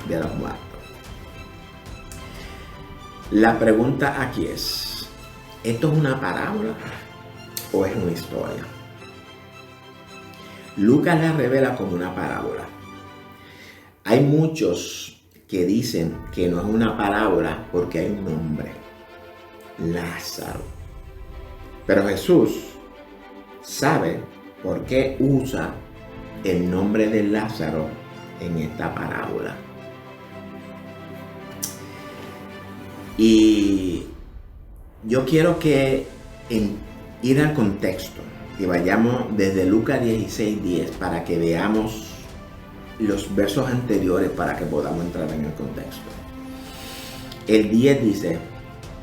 de los muertos. La pregunta aquí es: ¿esto es una parábola o es una historia? Lucas la revela como una parábola. Hay muchos que dicen que no es una parábola porque hay un nombre: Lázaro. Pero Jesús sabe por qué usa el nombre de Lázaro en esta parábola. Y yo quiero ir al contexto y vayamos desde Lucas 16:10 para que veamos los versos anteriores, para que podamos entrar en el contexto. El 10 dice: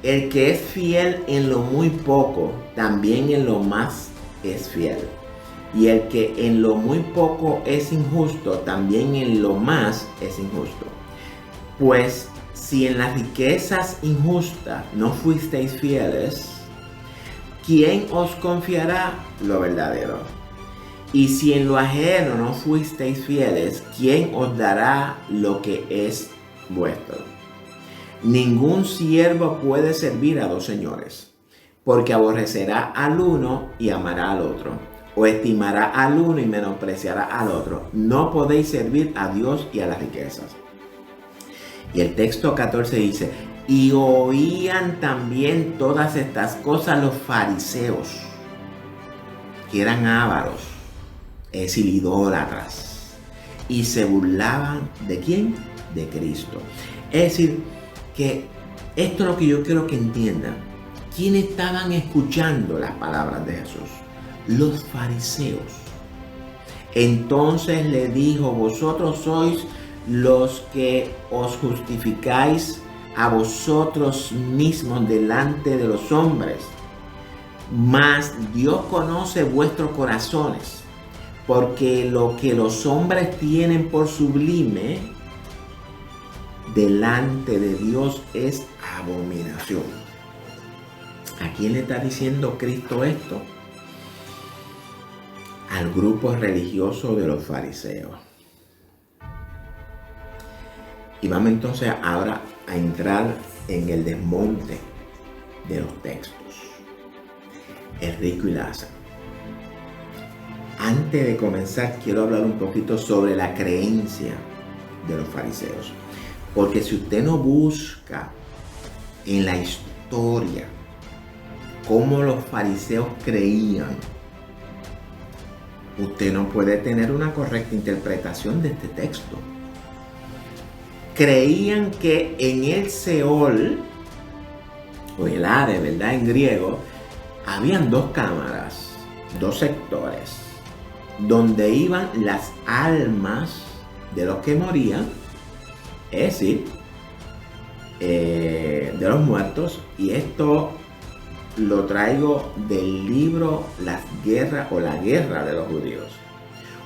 El que es fiel en lo muy poco, también en lo más es fiel. Y el que en lo muy poco es injusto, también en lo más es injusto. Pues si en las riquezas injustas no fuisteis fieles, ¿quién os confiará lo verdadero? Y si en lo ajeno no fuisteis fieles, ¿quién os dará lo que es vuestro? Ningún siervo puede servir a 2 señores, porque aborrecerá al uno y amará al otro, o estimará al uno y menospreciará al otro. No podéis servir a Dios y a las riquezas. Y el texto 14 dice: Y oían también todas estas cosas los fariseos, que eran ávaros, es decir, idólatras, y se burlaban ¿de quién? De Cristo. Es decir, que esto es lo que yo quiero que entiendan. ¿Quiénes estaban escuchando las palabras de Jesús? Los fariseos. Entonces le dijo: Vosotros sois los que os justificáis a vosotros mismos delante de los hombres, mas Dios conoce vuestros corazones, porque lo que los hombres tienen por sublime delante de Dios es abominación. ¿A quién le está diciendo Cristo esto? Al grupo religioso de los fariseos. Y vamos entonces ahora a entrar en el desmonte de los textos. El rico y Lázaro. Antes de comenzar, quiero hablar un poquito sobre la creencia de los fariseos. Porque si usted no busca en la historia cómo los fariseos creían, usted no puede tener una correcta interpretación de este texto. Creían que en el Seol, o el Hades, ¿verdad? En griego, habían 2 cámaras, 2 sectores, donde iban las almas de los que morían, es decir, de los muertos, y esto lo traigo del libro Las Guerras o la Guerra de los Judíos.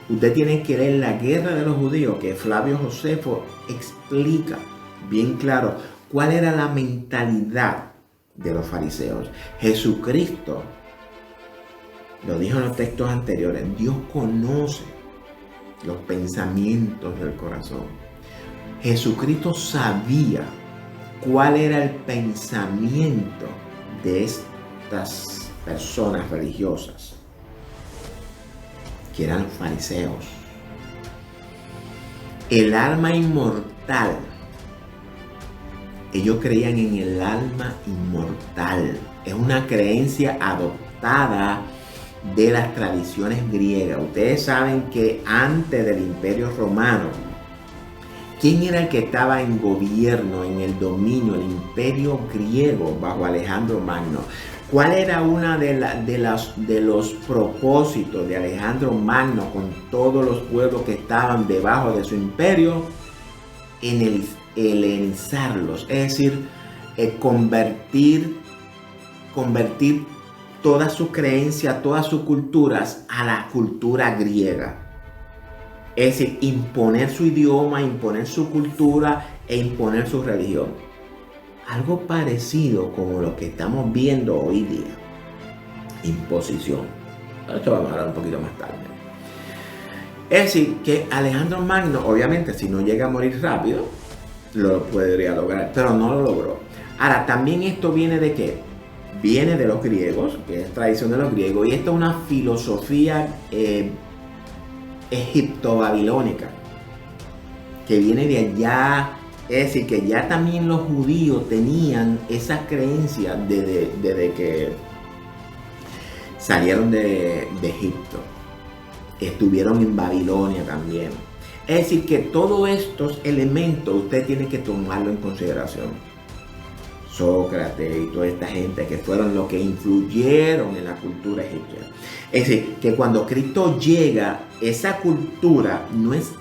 Usted tiene que leer La Guerra de los Judíos, que Flavio Josefo explica bien claro cuál era la mentalidad de los fariseos. Jesucristo lo dijo en los textos anteriores. Dios conoce los pensamientos del corazón. Jesucristo sabía cuál era el pensamiento de estas personas religiosas, que eran los fariseos. El alma inmortal. Ellos creían en el alma inmortal. Es una creencia adoptada de las tradiciones griegas. Ustedes saben que antes del Imperio Romano, ¿quién era el que estaba en gobierno, en el dominio, el Imperio griego bajo Alejandro Magno? ¿Cuál era una de los propósitos de Alejandro Magno con todos los pueblos que estaban debajo de su imperio? En helenizarlos, es decir, convertir toda su creencia, todas sus culturas a la cultura griega. Es decir, imponer su idioma, imponer su cultura e imponer su religión. Algo parecido como lo que estamos viendo hoy día. Imposición. Esto vamos a hablar un poquito más tarde. Es decir, que Alejandro Magno, obviamente, si no llega a morir rápido, lo podría lograr, pero no lo logró. Ahora, también esto viene de ¿qué? Viene de los griegos, que es tradición de los griegos, y esto es una filosofía egipto-babilónica, que viene de allá. Es decir, que ya también los judíos tenían esa creencia desde que salieron de Egipto. Estuvieron en Babilonia también. Es decir, que todos estos elementos usted tiene que tomarlo en consideración. Sócrates y toda esta gente que fueron los que influyeron en la cultura egipcia. Es decir, que cuando Cristo llega, esa cultura no es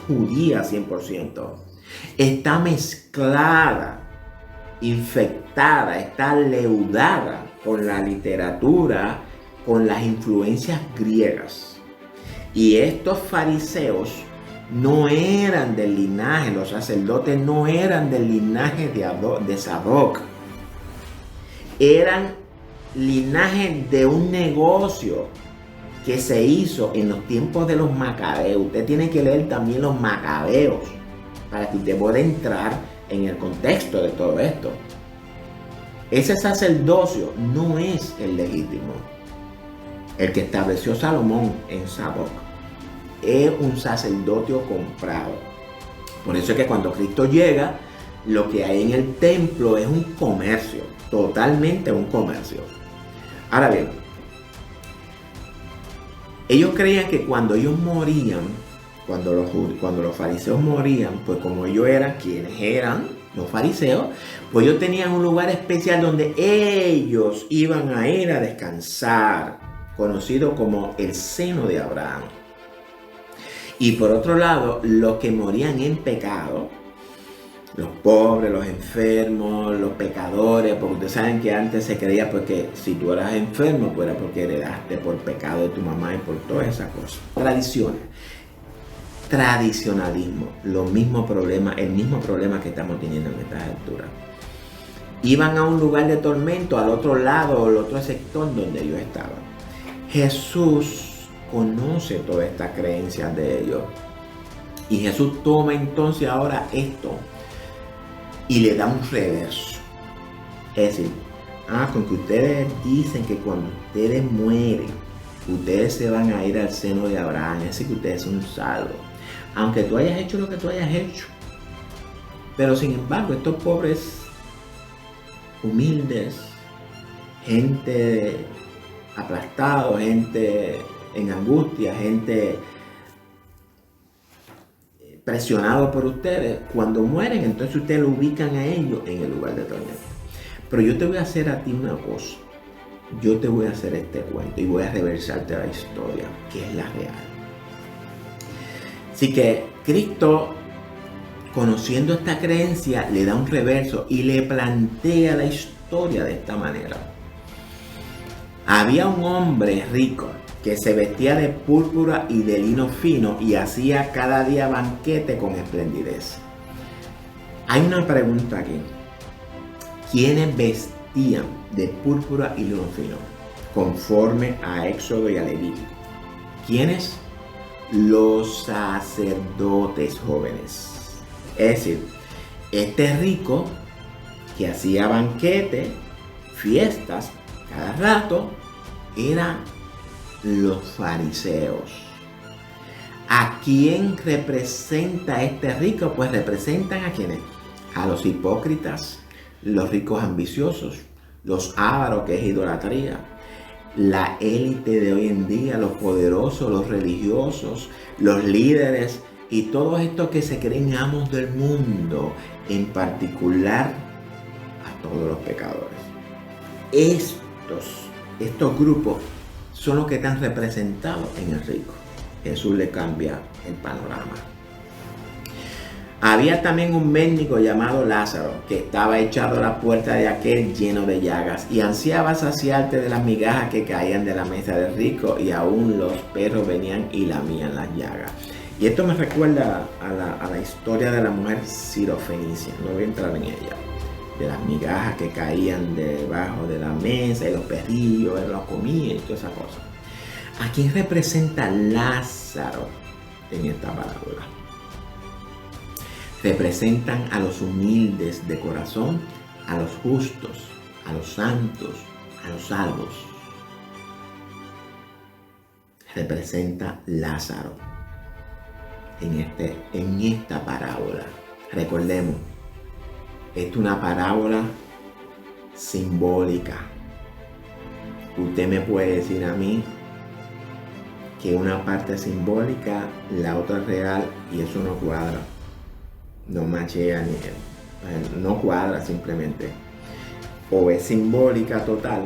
judía 100%. Está mezclada, infectada, está leudada con la literatura, con las influencias griegas. Y estos fariseos no eran del linaje, los sacerdotes no eran del linaje de Sadoc. Eran linaje de un negocio que se hizo en los tiempos de los macabeos. Usted tiene que leer también los macabeos para que usted pueda entrar en el contexto de todo esto. Ese sacerdocio no es el legítimo. El que estableció Salomón en Sadoc es un sacerdocio comprado. Por eso es que cuando Cristo llega, lo que hay en el templo es un comercio, totalmente un comercio. Ahora bien, ellos creían que cuando ellos morían, cuando los fariseos morían, pues como ellos eran quienes eran los fariseos, pues ellos tenían un lugar especial donde ellos iban a ir a descansar, conocido como el seno de Abraham. Y por otro lado, los que morían en pecado, los pobres, los enfermos, los pecadores, porque ustedes saben que antes se creía porque si tú eras enfermo, pues era porque heredaste por pecado de tu mamá y por todas esas cosas. Tradiciones. Tradicionalismo, el mismo problema que estamos teniendo en estas alturas. Iban a un lugar de tormento, al otro lado o al otro sector donde ellos estaban. Jesús conoce todas estas creencias de ellos. Y Jesús toma entonces ahora esto y le da un reverso. Es decir, con que ustedes dicen que cuando ustedes mueren, ustedes se van a ir al seno de Abraham, es decir, que ustedes son salvos. Aunque tú hayas hecho lo que tú hayas hecho. Pero sin embargo, estos pobres, humildes, gente aplastados, gente en angustia, gente presionado por ustedes, cuando mueren, entonces ustedes lo ubican a ellos en el lugar de tormento. Pero yo te voy a hacer a ti una cosa. Yo te voy a hacer este cuento y voy a reversarte la historia, que es la real. Así que Cristo, conociendo esta creencia, le da un reverso y le plantea la historia de esta manera. Había un hombre rico que se vestía de púrpura y de lino fino y hacía cada día banquete con esplendidez. Hay una pregunta aquí. ¿Quiénes vestían de púrpura y lino fino? Conforme a Éxodo y a Levítico. ¿Quiénes? Los sacerdotes jóvenes. Es decir, este rico que hacía banquete, fiestas, cada rato, eran los fariseos. ¿A quién representa este rico? Pues representan a quienes, a los hipócritas, los ricos ambiciosos, los ávaros, que es idolatría, la élite de hoy en día, los poderosos, los religiosos, los líderes y todos estos que se creen amos del mundo, en particular a todos los pecadores. Estos grupos son los que están representados en el rico. Jesús le cambia el panorama. Había también un mendigo llamado Lázaro, que estaba echado a la puerta de aquel lleno de llagas, y ansiaba saciarte de las migajas que caían de la mesa del rico, y aún los perros venían y lamían las llagas. Y esto me recuerda a la historia de la mujer sirofenicia. No voy a entrar en ella. De las migajas que caían debajo de la mesa, y los perrillos los comían y todas esas cosas. ¿A quién representa Lázaro en esta parábola? Representan a los humildes de corazón, a los justos, a los santos, a los salvos. Representa Lázaro en esta parábola. Recordemos, esta es una parábola simbólica. Usted me puede decir a mí que una parte es simbólica, la otra es real, y eso no cuadra. No machea no cuadra simplemente. O es simbólica total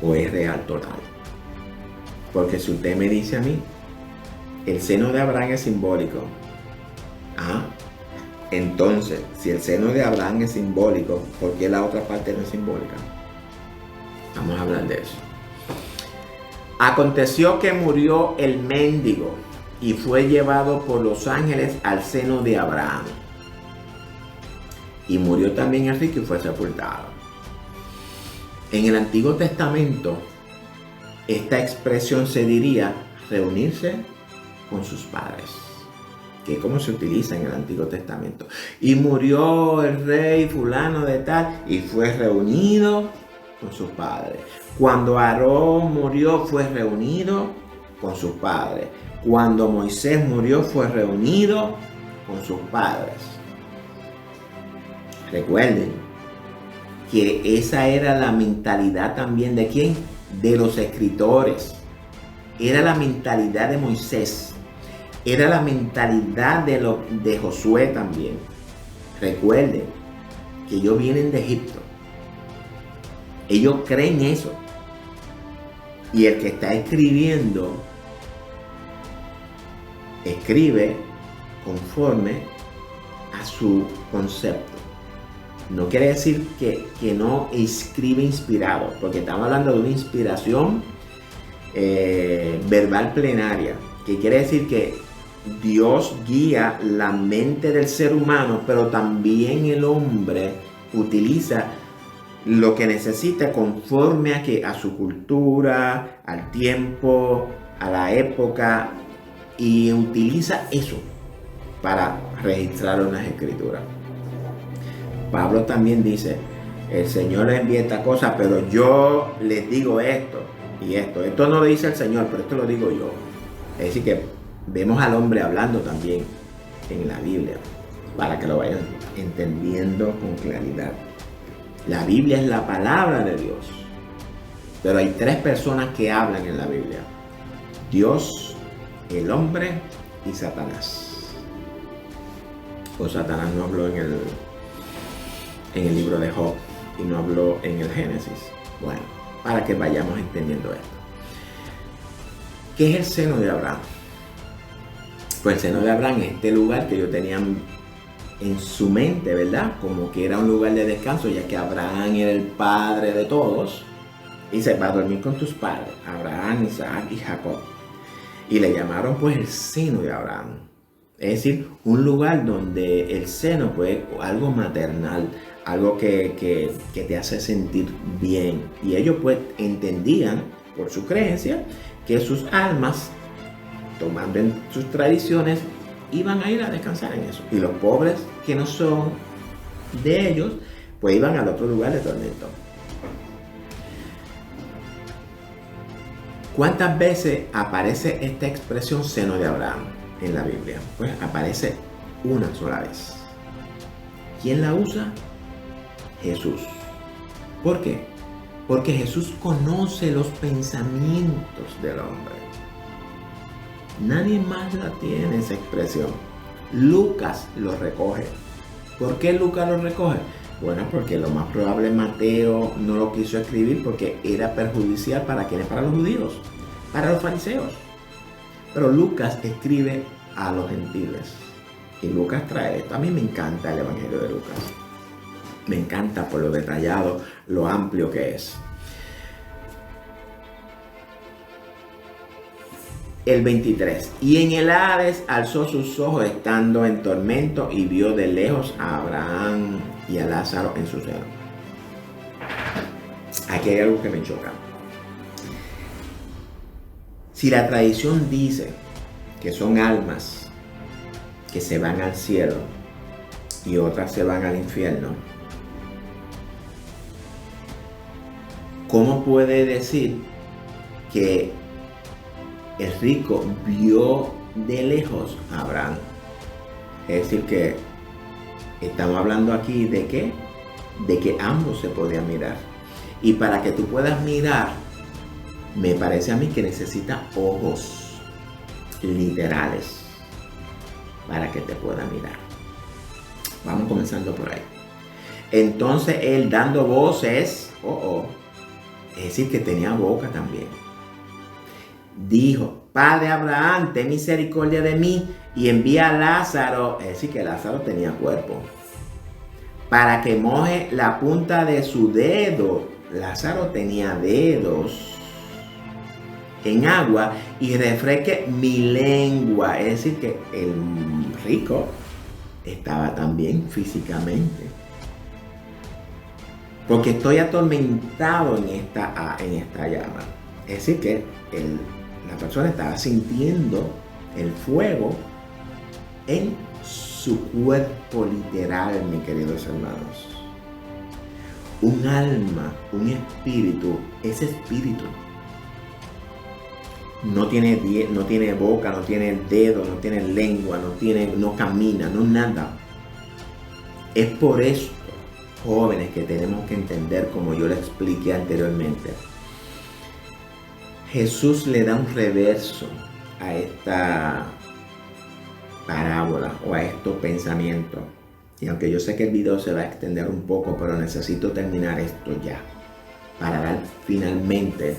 o es real total. Porque si usted me dice a mí, el seno de Abraham es simbólico. Entonces, si el seno de Abraham es simbólico, ¿por qué la otra parte no es simbólica? Vamos a hablar de eso. Aconteció que murió el mendigo y fue llevado por los ángeles al seno de Abraham. Y murió también el rico y fue sepultado. En el Antiguo Testamento, esta expresión se diría reunirse con sus padres, que es como se utiliza en el Antiguo Testamento. Y murió el rey fulano de tal y fue reunido con sus padres. Cuando Aarón murió, fue reunido con sus padres. Cuando Moisés murió, fue reunido con sus padres. Recuerden que esa era la mentalidad también de ¿quién? De los escritores. Era la mentalidad de Moisés. Era la mentalidad de Josué también. Recuerden que ellos vienen de Egipto. Ellos creen eso. Y el que está escribiendo, escribe conforme a su concepto. No quiere decir que no escribe inspirado, porque estamos hablando de una inspiración verbal plenaria, que quiere decir que Dios guía la mente del ser humano, pero también el hombre utiliza lo que necesita conforme a su cultura, al tiempo, a la época, y utiliza eso para registrar unas escrituras. Pablo también dice, el Señor les envía esta cosa, pero yo les digo esto y esto. Esto no lo dice el Señor, pero esto lo digo yo. Es decir que vemos al hombre hablando también en la Biblia, para que lo vayan entendiendo con claridad. La Biblia es la palabra de Dios, pero hay tres personas que hablan en la Biblia: Dios, el hombre y Satanás. O Satanás no habló en el libro de Job y no habló en el Génesis. Bueno, para que vayamos entendiendo esto. ¿Qué es el seno de Abraham? Pues el seno de Abraham es este lugar que ellos tenían en su mente, ¿verdad? Como que era un lugar de descanso, ya que Abraham era el padre de todos. Dice, va a dormir con tus padres, Abraham, Isaac y Jacob. Y le llamaron pues el seno de Abraham. Es decir, un lugar donde el seno pues algo maternal, algo que te hace sentir bien. Y ellos pues entendían por su creencia que sus almas, tomando en sus tradiciones, iban a ir a descansar en eso. Y los pobres que no son de ellos, pues iban al otro lugar de tormento. ¿Cuántas veces aparece esta expresión seno de Abraham en la Biblia? Pues aparece una sola vez. ¿Quién la usa? Jesús. ¿Por qué? Porque Jesús conoce los pensamientos del hombre. Nadie más la tiene esa expresión. Lucas lo recoge. ¿Por qué Lucas lo recoge? Bueno, porque lo más probable Mateo no lo quiso escribir porque era perjudicial para quienes, para los judíos, para los fariseos. Pero Lucas escribe a los gentiles. Y Lucas trae esto. A mí me encanta el Evangelio de Lucas. Me encanta por lo detallado, lo amplio que es. El 23. Y en el Hades alzó sus ojos estando en tormento y vio de lejos a Abraham y a Lázaro en su seno. Aquí hay algo que me choca. Si la tradición dice que son almas que se van al cielo y otras se van al infierno, ¿cómo puede decir que el rico vio de lejos a Abraham? Es decir, que estamos hablando aquí de ¿qué? De que ambos se podían mirar. Y para que tú puedas mirar, me parece a mí que necesitas ojos literales para que te pueda mirar. Vamos comenzando por ahí. Entonces él dando voces, es decir, que tenía boca también, dijo: Padre Abraham, ten misericordia de mí y envía a Lázaro, es decir, que Lázaro tenía cuerpo, para que moje la punta de su dedo. Lázaro tenía dedos en agua y refresque mi lengua. Es decir, que el rico estaba también físicamente. Porque estoy atormentado en esta llama. Es decir, que la persona estaba sintiendo el fuego en su cuerpo literal, mis queridos hermanos. Un alma, un espíritu, ese espíritu no tiene boca, no tiene dedo, no tiene lengua, no camina, no nada. Es por esto, jóvenes, que tenemos que entender, como yo le expliqué anteriormente. Jesús le da un reverso a esta parábola o a estos pensamientos. Y aunque yo sé que el video se va a extender un poco, pero necesito terminar esto ya, para dar finalmente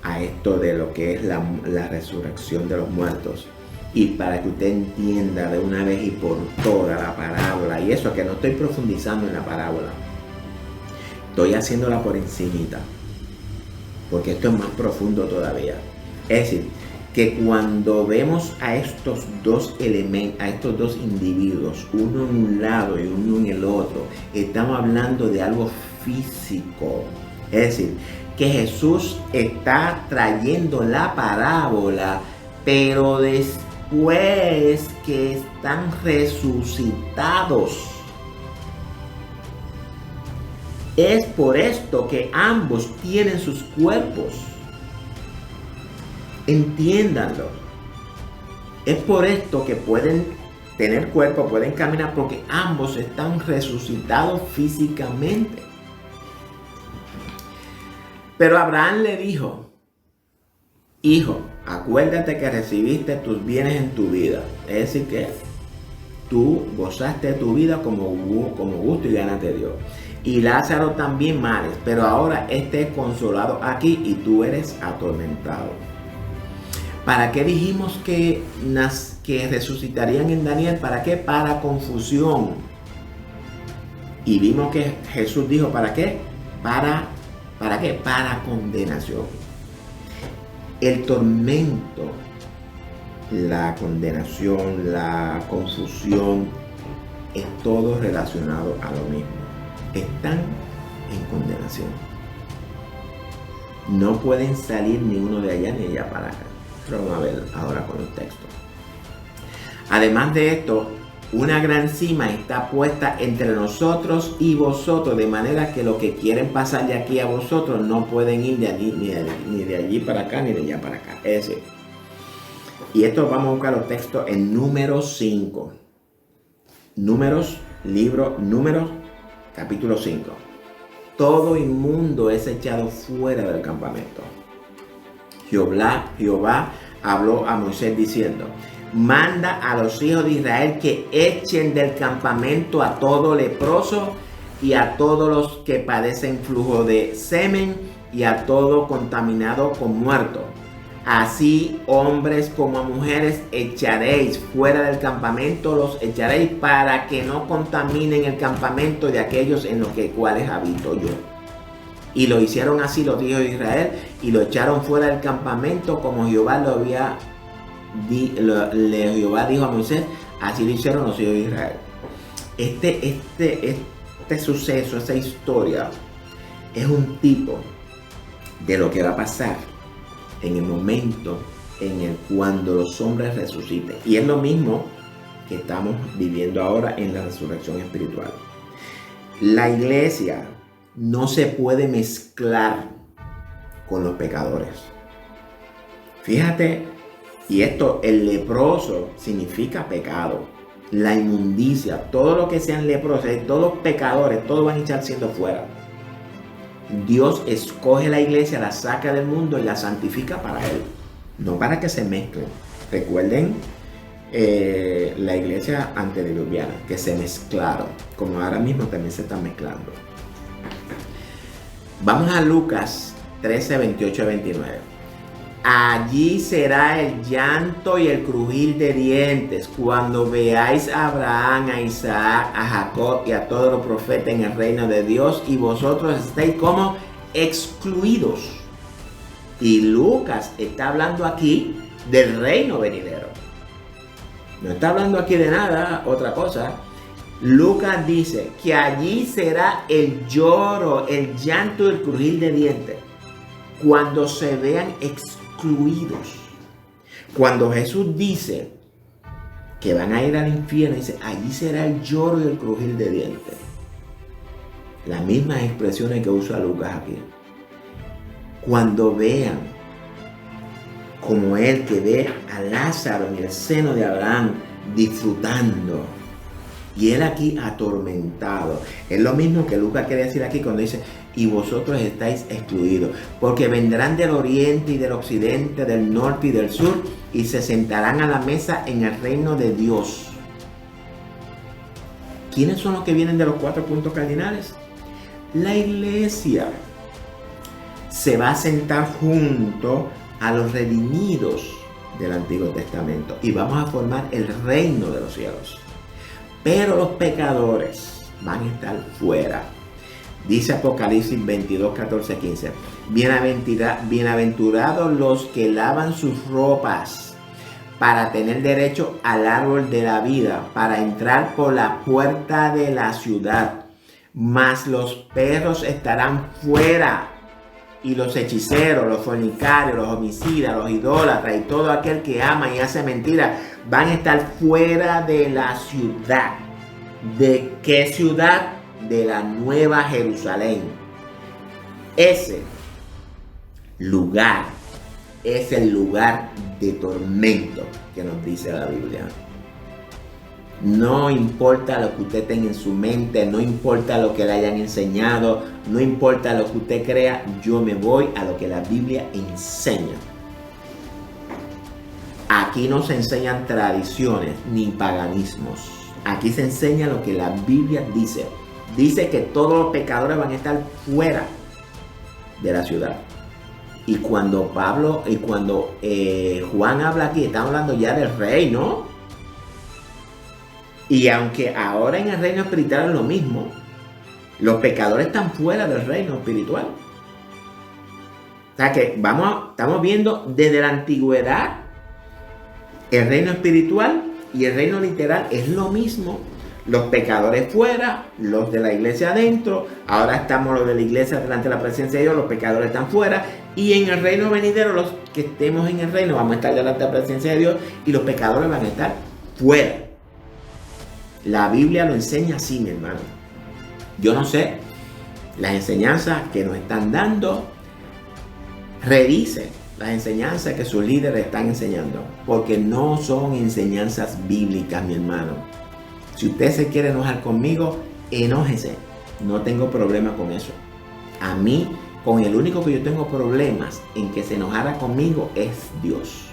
a esto de lo que es la resurrección de los muertos, y para que usted entienda de una vez y por todas la parábola. Y eso, que no estoy profundizando en la parábola, estoy haciéndola por encimita, porque esto es más profundo todavía. Es decir, que cuando vemos a estos dos elementos, a estos dos individuos, uno en un lado y uno en el otro, estamos hablando de algo físico. Es decir, que Jesús está trayendo la parábola, pero después que están resucitados. Es por esto que ambos tienen sus cuerpos. Entiéndanlo. Es por esto que pueden tener cuerpo, pueden caminar, porque ambos están resucitados físicamente. Pero Abraham le dijo: hijo, acuérdate que recibiste tus bienes en tu vida. Es decir, que tú gozaste de tu vida como gusto y ganas de Dios. Y Lázaro también males, pero ahora este es consolado aquí y tú eres atormentado. ¿Para qué dijimos que resucitarían en Daniel? ¿Para qué? Para confusión. Y vimos que Jesús dijo: ¿para qué? Para ¿Para qué? Para condenación. El tormento, la condenación, la confusión, es todo relacionado a lo mismo. Están en condenación. No pueden salir ni uno de allá ni allá para acá. Pero vamos a ver ahora con el texto. Además de esto, una gran cima está puesta entre nosotros y vosotros, de manera que los que quieren pasar de aquí a vosotros no pueden ir de allí, ni de allí para acá, ni de allá para acá. Es decir, y esto vamos a buscar los textos en Números 5. Números, capítulo 5. Todo inmundo es echado fuera del campamento. Jehová habló a Moisés diciendo: manda a los hijos de Israel que echen del campamento a todo leproso y a todos los que padecen flujo de semen y a todo contaminado con muerto. Así hombres como mujeres echaréis fuera del campamento, los echaréis para que no contaminen el campamento de aquellos en los cuales habito yo. Y lo hicieron así los hijos de Israel y lo echaron fuera del campamento como Jehová Jehová dijo a Moisés, así lo hicieron los hijos de Israel. Este suceso, esta historia, es un tipo de lo que va a pasar en el momento en el cuando los hombres resuciten. Y es lo mismo que estamos viviendo ahora en la resurrección espiritual. La iglesia no se puede mezclar con los pecadores. Fíjate, y esto, el leproso significa pecado. La inmundicia, todo lo que sean leprosos, todos los pecadores, todos van a echar siendo fuera. Dios escoge la iglesia, la saca del mundo y la santifica para Él, no para que se mezclen. Recuerden la iglesia antediluviana, que se mezclaron, como ahora mismo también se están mezclando. Vamos a Lucas 13, 28 a 29. Allí será el llanto y el crujir de dientes cuando veáis a Abraham, a Isaac, a Jacob y a todos los profetas en el reino de Dios y vosotros estáis como excluidos. Y Lucas está hablando aquí del reino venidero. No está hablando aquí de nada, otra cosa. Lucas dice que allí será el lloro, el llanto y el crujir de dientes cuando se vean excluidos. Cuando Jesús dice que van a ir al infierno, dice, allí será el lloro y el crujir de dientes. Las mismas expresiones que usa Lucas aquí. Cuando vean como él que ve a Lázaro en el seno de Abraham disfrutando y él aquí atormentado. Es lo mismo que Lucas quiere decir aquí cuando dice, y vosotros estáis excluidos, porque vendrán del oriente y del occidente, del norte y del sur, y se sentarán a la mesa en el reino de Dios. ¿Quiénes son los que vienen de los 4 puntos cardinales? La iglesia se va a sentar junto a los redimidos del Antiguo Testamento y vamos a formar el reino de los cielos. Pero los pecadores van a estar fuera. Dice Apocalipsis 22, 14, 15. Bienaventurados los que lavan sus ropas para tener derecho al árbol de la vida, para entrar por la puerta de la ciudad. Mas los perros estarán fuera, y los hechiceros, los fornicarios, los homicidas, los idólatras y todo aquel que ama y hace mentira van a estar fuera de la ciudad. ¿De qué ciudad? De la Nueva Jerusalén. Ese lugar es el lugar de tormento que nos dice la Biblia. No importa lo que usted tenga en su mente, no importa lo que le hayan enseñado, no importa lo que usted crea, yo me voy a lo que la Biblia enseña. Aquí no se enseñan tradiciones ni paganismos. Aquí se enseña lo que la Biblia dice. Dice que todos los pecadores van a estar fuera de la ciudad. Y cuando Juan habla aquí, está hablando ya del reino. Y aunque ahora en el reino espiritual es lo mismo, los pecadores están fuera del reino espiritual. sea que estamos viendo desde la antigüedad el reino espiritual y el reino literal es lo mismo. Los pecadores fuera, los de la iglesia adentro. Ahora estamos los de la iglesia delante de la presencia de Dios, los pecadores están fuera. Y en el reino venidero, los que estemos en el reino vamos a estar delante de la presencia de Dios y los pecadores van a estar fuera. La Biblia lo enseña así, mi hermano. Yo no sé las enseñanzas que nos están dando. Revise las enseñanzas que sus líderes están enseñando, porque no son enseñanzas bíblicas, mi hermano. Si usted se quiere enojar conmigo, enójese. No tengo problema con eso. A mí, con el único que yo tengo problemas en que se enojara conmigo es Dios.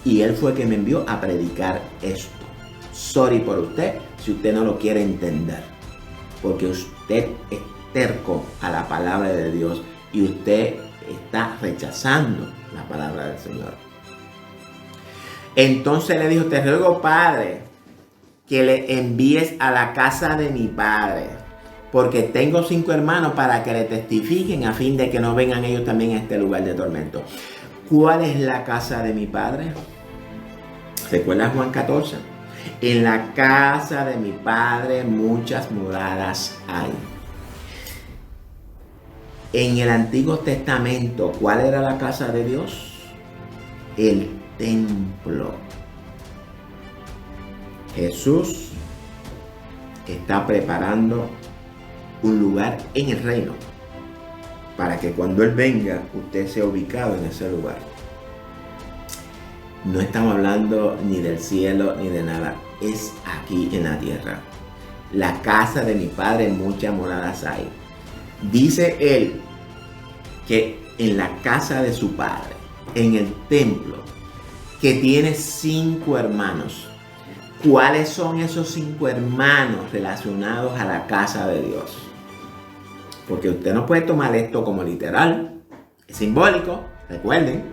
Y Él fue el que me envió a predicar esto. Sorry por usted si usted no lo quiere entender. Porque usted es terco a la palabra de Dios y usted está rechazando la palabra del Señor. Entonces le dijo, te ruego, Padre, que le envíes a la casa de mi padre, porque tengo 5 hermanos para que le testifiquen a fin de que no vengan ellos también a este lugar de tormento. ¿Cuál es la casa de mi padre? ¿Recuerdas Juan 14? En la casa de mi padre muchas moradas hay. En el Antiguo Testamento, ¿cuál era la casa de Dios? El templo. Jesús está preparando un lugar en el reino para que cuando Él venga, usted sea ubicado en ese lugar. No estamos hablando ni del cielo ni de nada, es aquí en la tierra. La casa de mi padre muchas moradas hay. Dice Él que en la casa de su padre, en el templo, que tiene 5 hermanos. ¿Cuáles son esos 5 hermanos relacionados a la casa de Dios? Porque usted no puede tomar esto como literal, es simbólico, recuerden.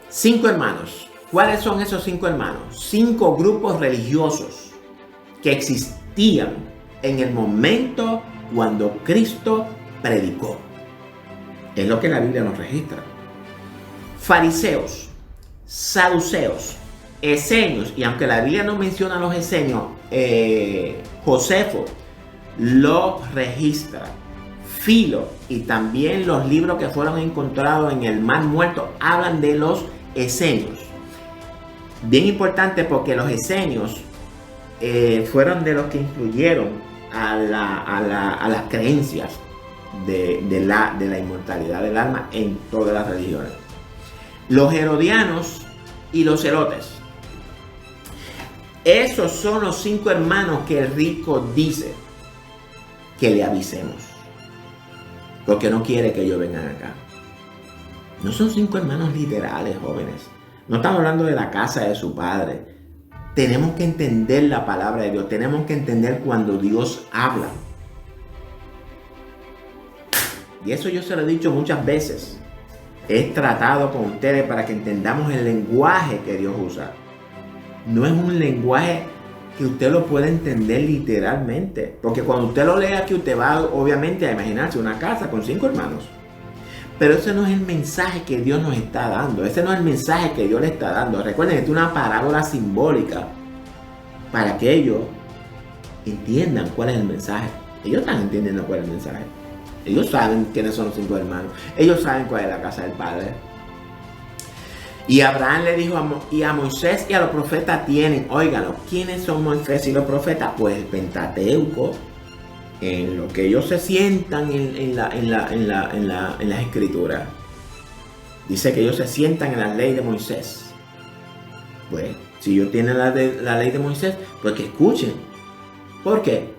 5 hermanos. ¿Cuáles son esos 5 hermanos? 5 grupos religiosos que existían en el momento cuando Cristo predicó. Es lo que la Biblia nos registra. Fariseos, saduceos, esenios, y aunque la Biblia no menciona a los esenios, Josefo lo registra. Filo y también los libros que fueron encontrados en el Mar Muerto hablan de los esenios. Bien importante porque los esenios fueron de los que influyeron a las creencias de la inmortalidad del alma en todas las religiones. Los herodianos y los celotes. Esos son los 5 hermanos que el rico dice que le avisemos, porque no quiere que ellos vengan acá. No son 5 hermanos literales, jóvenes. No estamos hablando de la casa de su padre. Tenemos que entender la palabra de Dios. Tenemos que entender cuando Dios habla. Y eso yo se lo he dicho muchas veces. He tratado con ustedes para que entendamos el lenguaje que Dios usa. No es un lenguaje que usted lo pueda entender literalmente. Porque cuando usted lo lea aquí, usted va obviamente a imaginarse una casa con 5 hermanos. Pero ese no es el mensaje que Dios nos está dando. Ese no es el mensaje que Dios le está dando. Recuerden que es una parábola simbólica para que ellos entiendan cuál es el mensaje. Ellos están entendiendo cuál es el mensaje. Ellos saben quiénes son los 5 hermanos. Ellos saben cuál es la casa del Padre. Y Abraham le dijo y a Moisés y a los profetas tienen, óiganlo, ¿quiénes son Moisés y los profetas? Pues el Pentateuco, en lo que ellos se sientan en las escrituras. Dice que ellos se sientan en la ley de Moisés. Pues, si ellos tienen la ley de Moisés, pues que escuchen. ¿Por qué?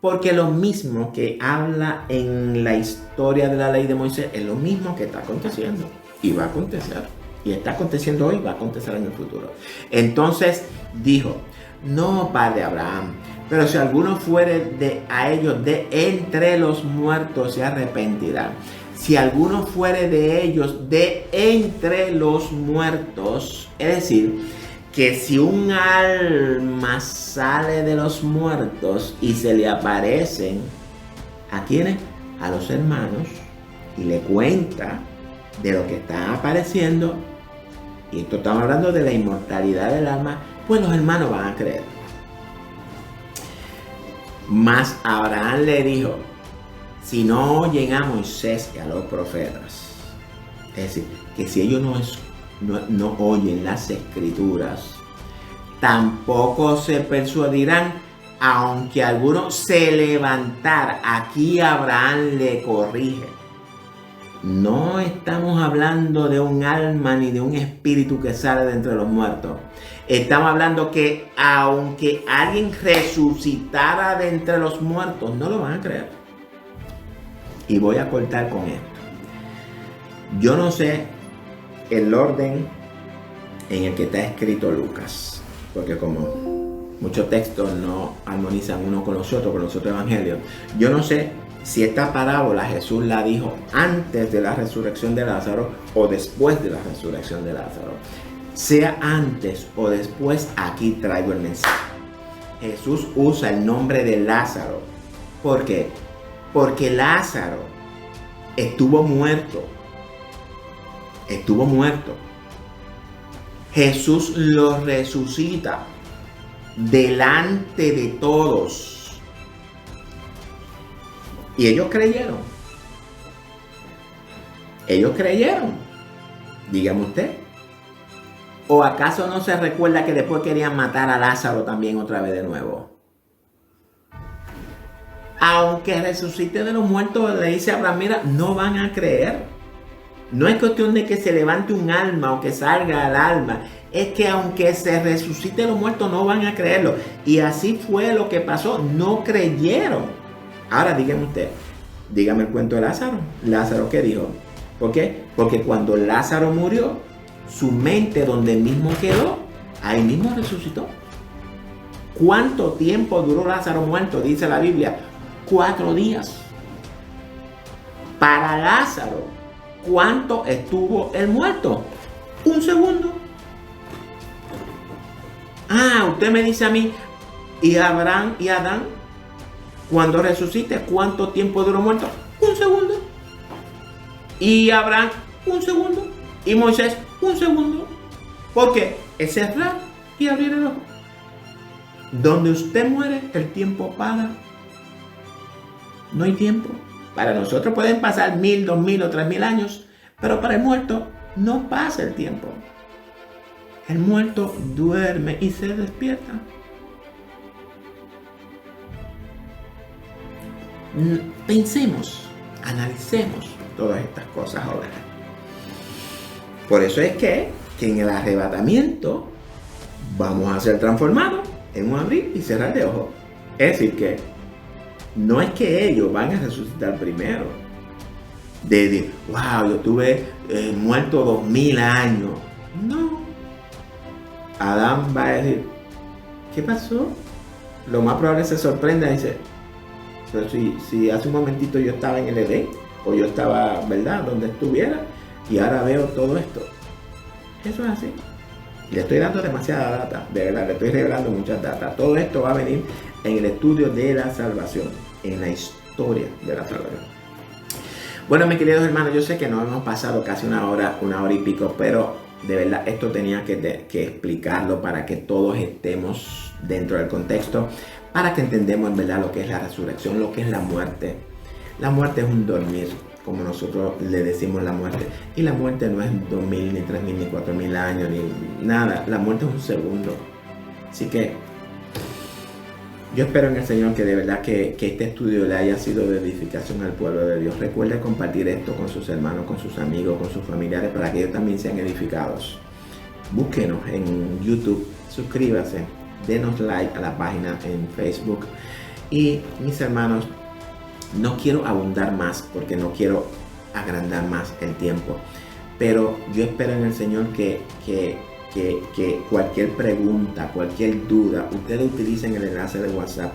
Porque lo mismo que habla en la historia de la ley de Moisés es lo mismo que está aconteciendo. Y va a acontecer. Y está aconteciendo hoy, va a acontecer en el futuro. Entonces dijo, no, padre Abraham, pero si alguno fuere a ellos de entre los muertos, se arrepentirá. Si alguno fuere de ellos de entre los muertos, es decir, que si un alma sale de los muertos y se le aparecen, ¿a quiénes? A los hermanos. y le cuenta de lo que está apareciendo, y esto estamos hablando de la inmortalidad del alma, pues los hermanos van a creer. Mas Abraham le dijo, si no oyen a Moisés y a los profetas, es decir, que si ellos no oyen las escrituras, tampoco se persuadirán, aunque alguno se levantara. Aquí Abraham le corrige. No estamos hablando de un alma ni de un espíritu que sale de entre los muertos. Estamos hablando que aunque alguien resucitara de entre los muertos, no lo van a creer. Y voy a cortar con esto. Yo no sé el orden en el que está escrito Lucas, porque como muchos textos no armonizan uno con los otros evangelios, yo no sé si esta parábola Jesús la dijo antes de la resurrección de Lázaro o después de la resurrección de Lázaro. Sea antes o después, aquí traigo el mensaje. Jesús usa el nombre de Lázaro. ¿Por qué? Porque Lázaro estuvo muerto. Estuvo muerto. Jesús lo resucita delante de todos. Y ellos creyeron. Ellos creyeron. Dígame usted. ¿O acaso no se recuerda que después querían matar a Lázaro también otra vez de nuevo? Aunque resucite de los muertos, le dice a Abraham, mira, no van a creer. No es cuestión de que se levante un alma o que salga el alma. Es que aunque se resucite de los muertos, no van a creerlo. Y así fue lo que pasó. No creyeron. Ahora dígame usted, dígame el cuento de Lázaro. ¿Lázaro qué dijo? ¿Por qué? Porque cuando Lázaro murió, su mente donde mismo quedó, ahí mismo resucitó. ¿Cuánto tiempo duró Lázaro muerto? Dice la Biblia, 4 días. Para Lázaro, ¿cuánto estuvo el muerto? 1 segundo. Usted me dice a mí, ¿y Abraham y Adán, cuando resucite, cuánto tiempo duró muerto? 1 segundo. ¿Y Abraham? 1 segundo. ¿Y Moisés? 1 segundo. ¿Por qué? Es cerrar y abrir el ojo. Donde usted muere, el tiempo para. No hay tiempo. Para nosotros pueden pasar 1000, 2000 o 3000 años, pero para el muerto no pasa el tiempo. El muerto duerme y se despierta. Pensemos, analicemos todas estas cosas ahora. Por eso es que en el arrebatamiento vamos a ser transformados en un abrir y cerrar de ojos. Es decir que no es que ellos van a resucitar primero. De decir, wow, yo estuve muerto 2000 años. No. Adán va a decir, ¿qué pasó? Lo más probable es que se sorprenda y dice, pero si hace un momentito yo estaba en el Edén, o yo estaba, ¿verdad?, donde estuviera, y ahora veo todo esto. Eso es así. Le estoy dando demasiada data, de verdad, le estoy revelando muchas datas. Todo esto va a venir en el estudio de la salvación, en la historia de la salvación. Bueno, mis queridos hermanos, yo sé que nos hemos pasado casi una hora y pico, pero de verdad esto tenía que explicarlo para que todos estemos dentro del contexto, para que entendamos en verdad lo que es la resurrección, lo que es la muerte. La muerte es un dormir, como nosotros le decimos la muerte. Y la muerte no es 2000, ni 3000, ni 4000 años, ni nada. La muerte es un segundo. Así que yo espero en el Señor que de verdad que este estudio le haya sido de edificación al pueblo de Dios. Recuerde compartir esto con sus hermanos, con sus amigos, con sus familiares, para que ellos también sean edificados. Búsquenos en YouTube, suscríbase, denos like a la página en Facebook. Y mis hermanos, no quiero abundar más porque no quiero agrandar más el tiempo, pero yo espero en el Señor que cualquier pregunta, cualquier duda, ustedes utilicen el enlace de WhatsApp,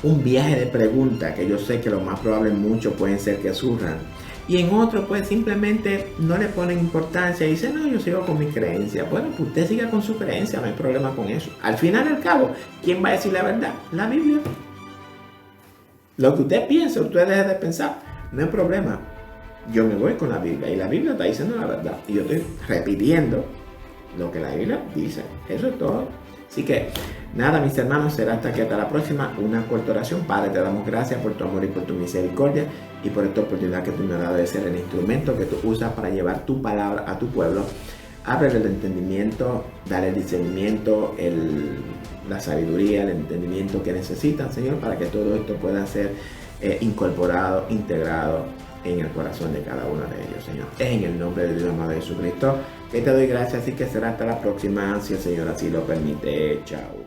un viaje de preguntas, que yo sé que lo más probable muchos pueden ser que surjan, y en otros pues simplemente no le ponen importancia y dicen, no, yo sigo con mi creencia. Bueno, pues usted siga con su creencia, no hay problema con eso. Al final y al cabo, ¿quién va a decir la verdad? La Biblia. Lo que usted piensa, usted deje de pensar, no hay problema. yo me voy con la Biblia y la Biblia está diciendo la verdad y yo estoy repitiendo lo que la Biblia dice. Eso es todo. Así que nada, mis hermanos, será hasta aquí, hasta la próxima. Una corta oración. Padre, te damos gracias por tu amor y por tu misericordia y por esta oportunidad que tú me has dado de ser el instrumento que tú usas para llevar tu palabra a tu pueblo. Ábrele el entendimiento, dale el discernimiento, la sabiduría, el entendimiento que necesitan, Señor, para que todo esto pueda ser incorporado, integrado en el corazón de cada uno de ellos, Señor. En el nombre de Dios amado Jesucristo, que te doy gracias y que será hasta la próxima, si el Señor así lo permite. Chao.